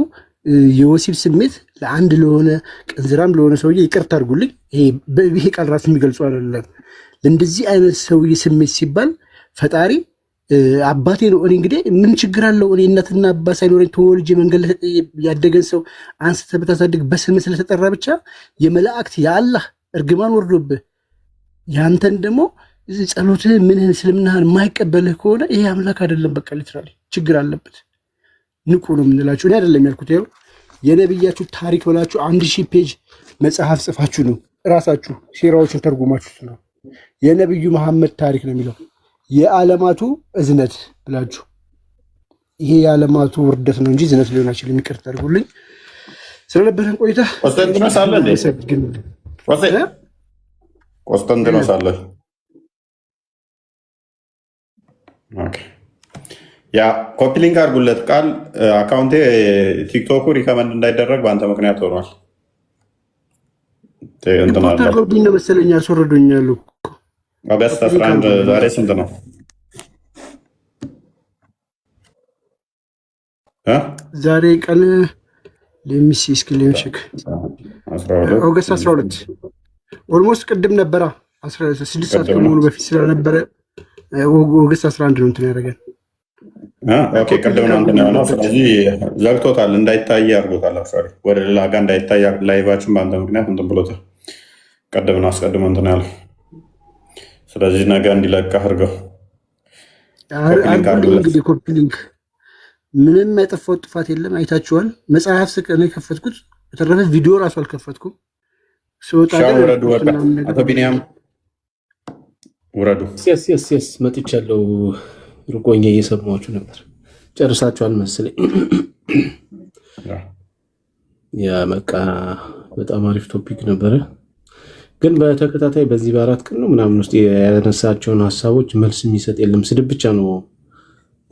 የወሲብ ስሜት ለአንድ ለሆነ ቅንዝራም ለሆነ ሰውዬ ይቅርታ አድርጉልኝ፣ ይሄ ቃል ራሱ የሚገልጹ አይደለም። ለእንደዚህ አይነት ሰውዬ ስሜት ሲባል ፈጣሪ አባቴ ነው። እኔ እንግዲህ ምን ችግር አለው? እኔ እናትና አባት ሳይኖረኝ ተወልጄ መንገድ ያደገን ሰው አንስተህ ብታሳድግ በስምህ ስለተጠራ ብቻ የመላእክት የአላህ እርግማን ወርዶብህ ያንተን ደግሞ ጸሎትህ ምንህን እስልምናህን የማይቀበልህ ከሆነ ይሄ አምላክ አይደለም። በቃ ሊትራሊ ችግር አለበት። ንቁ ነው የምንላችሁ። እኔ አይደለም ያልኩት፣ ይኸው የነብያችሁ ታሪክ ብላችሁ 1000 ፔጅ መጽሐፍ ጽፋችሁ ነው እራሳችሁ ሴራዎችን ተርጉማችሁት ነው። የነብዩ መሐመድ ታሪክ ነው የሚለው የዓለማቱ እዝነት ብላችሁ። ይሄ የዓለማቱ ውርደት ነው እንጂ እዝነት ሊሆን አይችልም። ይቅርታ አድርጉልኝ ስለነበረን ቆይታ። ቆስጠንጢኖስ አለ እንዴ? ቆስጠንጢኖስ አለ። ኦኬ ያ ኮፒ ሊንክ አድርጉለት። ቃል አካውንቴ ቲክቶኩ ሪከመንድ እንዳይደረግ በአንተ ምክንያት ሆኗል። እንትን ነው መሰለኝ ያስወረዱኛል። ኦገስት 11 ዛሬ ስንት ነው? ዛሬ ቀን ለሚሲ ስክሊንሽክ ኦገስት 12 ኦልሞስት ቅድም ነበረ 6 ሰዓት ከመሆኑ በፊት ስለነበረ ኦገስት 11 ነው እንትን ያደረገን። ኦኬ ቅድም ነው እንትን ያለው። ስለዚህ ዘግቶታል፣ እንዳይታይ አድርጎታል። አክቹዋሊ ወደ ሌላ ጋር እንዳይታይ ላይቫችን በአንተ ምክንያት እንትን ብሎታል። ቅድም ነው አስቀድሞ እንትን ያለው። ስለዚህ ነገ እንዲለቅ አድርገው። እንግዲህ ኮፒ ሊንክ ምንም ያጠፋው ጥፋት የለም። አይታችኋል። መጽሐፍ ስቅ ነው የከፈትኩት። በተረፈ ቪዲዮ ራሱ አልከፈትኩም። ሲወጣ ውረዱ። አቶ ቢኒያም ውረዱ። ስ መጥቻለሁ። ርቆኛ እየሰማችሁ ነበር። ጨርሳችኋል መሰለኝ። ያ በቃ በጣም አሪፍ ቶፒክ ነበረ። ግን በተከታታይ በዚህ በ4 ቀን ነው ምናምን ውስጥ ያነሳቸውን ሀሳቦች መልስ የሚሰጥ የለም። ስድብ ብቻ ነው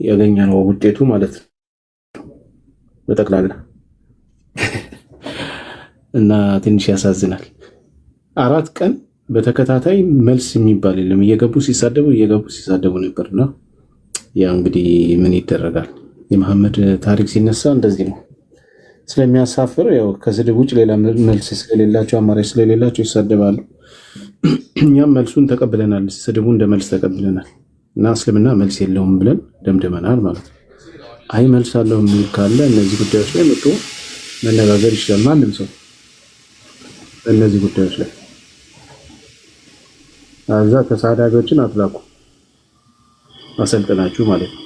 ያገኘነው ውጤቱ ማለት ነው በጠቅላላ እና ትንሽ ያሳዝናል። 4 ቀን በተከታታይ መልስ የሚባል የለም። እየገቡ ሲሳደቡ ነበርና ያ እንግዲህ ምን ይደረጋል። የመሐመድ ታሪክ ሲነሳ እንደዚህ ነው ስለሚያሳፍር። ያው ከስድብ ውጭ ሌላ መልስ ስለሌላቸው አማራጭ ስለሌላቸው ይሳደባሉ። እኛም መልሱን ተቀብለናል፣ ስድቡ እንደ መልስ ተቀብለናል እና እስልምና መልስ የለውም ብለን ደምድመናል ማለት ነው። አይ መልስ አለው የሚል ካለ እነዚህ ጉዳዮች ላይ መጥቶ መነጋገር ይችላል ማንም ሰው በእነዚህ ጉዳዮች ላይ። አዛ ተሳዳቢዎችን አትላኩ አሰልጥናችሁ ማለት ነው።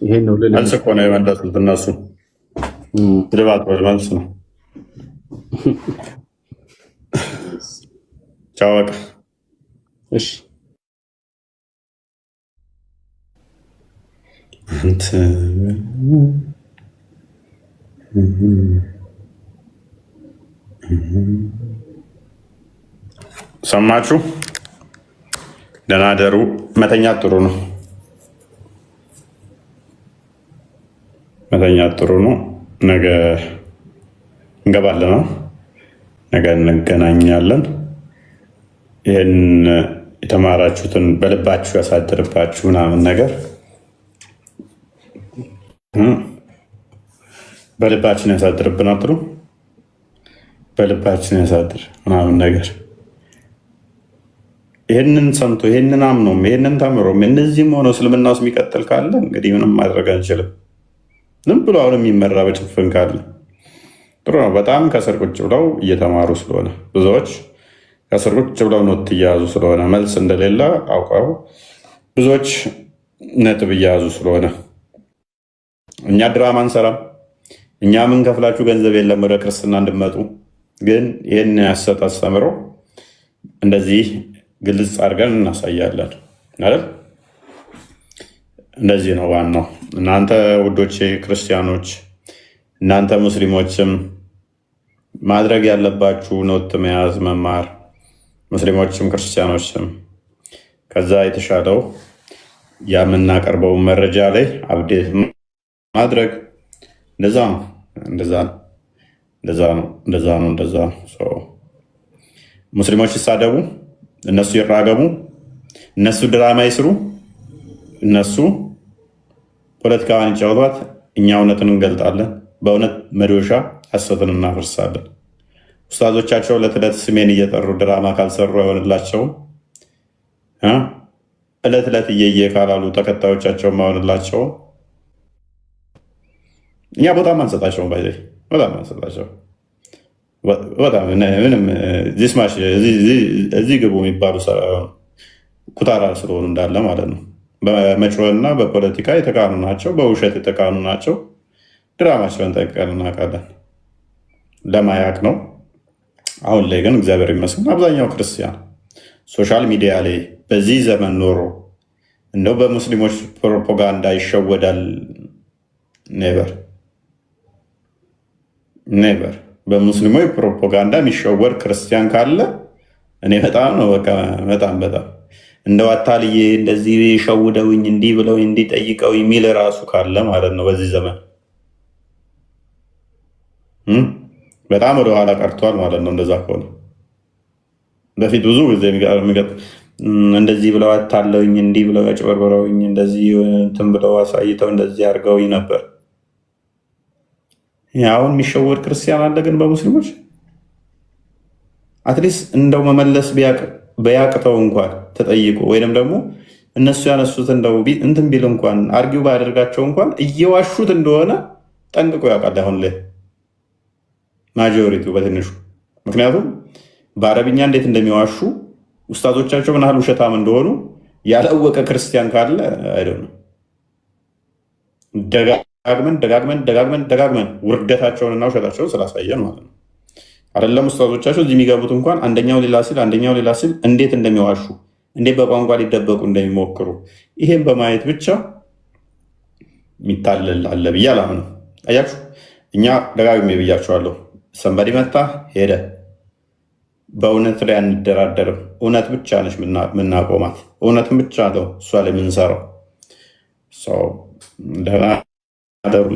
ይሄን ነው መልስ እኮ ነው የመለሱት እነሱ። ድባት መልስ ነው። ቻው በቃ እሺ። ሰማችሁ? ደህና ደሩ። መተኛት ጥሩ ነው። መተኛት ጥሩ ነው። ነገ እንገባለን፣ ነገ እንገናኛለን። ይህን የተማራችሁትን በልባችሁ ያሳድርባችሁ ምናምን ነገር በልባችን ያሳድርብን አትሉ? በልባችን ያሳድር ምናምን ነገር ይህንን ሰምቶ ይህንን አምኖም ይህንን ተምሮም እነዚህም ሆኖ እስልምና ውስጥ የሚቀጥል ካለ እንግዲህ ምንም ማድረግ አንችልም። ዝም ብሎ አሁን የሚመራ በጭፍን ካለ ጥሩ ነው። በጣም ከስር ቁጭ ብለው እየተማሩ ስለሆነ ብዙዎች ከስር ቁጭ ብለው ኖት እየያዙ ስለሆነ መልስ እንደሌለ አውቀው ብዙዎች ነጥብ እየያዙ ስለሆነ እኛ ድራማ አንሰራም። እኛ የምንከፍላችሁ ገንዘብ የለም ወደ ክርስትና እንድመጡ። ግን ይህን ያሰጥ አስተምሮ እንደዚህ ግልጽ አድርገን እናሳያለን አይደል? እንደዚህ ነው ዋናው። እናንተ ውዶቼ ክርስቲያኖች፣ እናንተ ሙስሊሞችም ማድረግ ያለባችሁ ኖት መያዝ መማር፣ ሙስሊሞችም ክርስቲያኖችም ከዛ የተሻለው የምናቀርበው መረጃ ላይ አብዴት ማድረግ እንደዛ ነው። ሙስሊሞች ይሳደቡ፣ እነሱ ይራገሙ፣ እነሱ ድራማ ይስሩ፣ እነሱ ፖለቲካዋን ይጫወቷት፣ እኛ እውነትን እንገልጣለን። በእውነት መዶሻ ሐሰትን እናፈርሳለን። ኡስታዞቻቸው ዕለት ዕለት ስሜን እየጠሩ ድራማ ካልሰሩ አይሆንላቸውም። ዕለት ዕለት እየየ ካላሉ ተከታዮቻቸው አይሆንላቸውም። እኛ ቦታም አንሰጣቸውም። ባይ በጣም አንሰጣቸው። በጣም ምንም ዚስማሽ እዚህ ግቡ የሚባሉ ኩታራ ስለሆኑ እንዳለ ማለት ነው። በመጮህና በፖለቲካ የተቃኑ ናቸው። በውሸት የተቃኑ ናቸው። ድራማቸውን ጠንቅቀን እናውቃለን። ለማያቅ ነው። አሁን ላይ ግን እግዚአብሔር ይመስገን አብዛኛው ክርስቲያን ሶሻል ሚዲያ ላይ በዚህ ዘመን ኖሮ እንደው በሙስሊሞች ፕሮፓጋንዳ ይሸወዳል? ኔቨር። በሙስሊሞች ፕሮፓጋንዳ የሚሸወድ ክርስቲያን ካለ እኔ በጣም ነው በጣም እንደው አታልዬ እንደዚህ ሸውደውኝ እንዲህ ብለውኝ እንዲጠይቀው የሚል ራሱ ካለ ማለት ነው በዚህ ዘመን በጣም ወደኋላ ቀርቷል ማለት ነው። እንደዛ ከሆነ በፊት ብዙ ጊዜ እንደዚህ ብለው አታለውኝ እንዲህ ብለው ያጭበርበረውኝ እንደዚህ እንትን ብለው አሳይተው እንደዚህ አድርገውኝ ነበር። አሁን የሚሸወድ ክርስቲያን አለ ግን በሙስሊሞች አትሊስት እንደው መመለስ ቢያቅተው እንኳን ተጠይቆ ወይንም ደግሞ እነሱ ያነሱት እንደው እንትን ቢል እንኳን አርጊው ባያደርጋቸው እንኳን እየዋሹት እንደሆነ ጠንቅቆ ያውቃል። አሁን ላይ ማጆሪቲው በትንሹ ምክንያቱም በአረብኛ እንዴት እንደሚዋሹ ኡስታዞቻቸው ምን ያህል ውሸታም እንደሆኑ ያላወቀ ክርስቲያን ካለ አይደለም። ደጋግመን ውርደታቸውንና ውሸታቸውን ስላሳየን ማለት ነው። አይደለም ኡስታዞቻቸው እዚህ የሚገቡት እንኳን አንደኛው ሌላ ሲል እንዴት እንደሚዋሹ እንዴት በቋንቋ ሊደበቁ እንደሚሞክሩ ይሄን በማየት ብቻ የሚታለል አለ ብዬ አላምንም። አያችሁ እኛ ደጋግሜ ብያቸዋለሁ። ሰንበዲ መጣ ሄደ፣ በእውነት ላይ አንደራደርም። እውነት ብቻ ነች የምናቆማት፣ እውነትን ብቻ ነው እሷ ላይ የምንሰራው። ደህና አደሩ።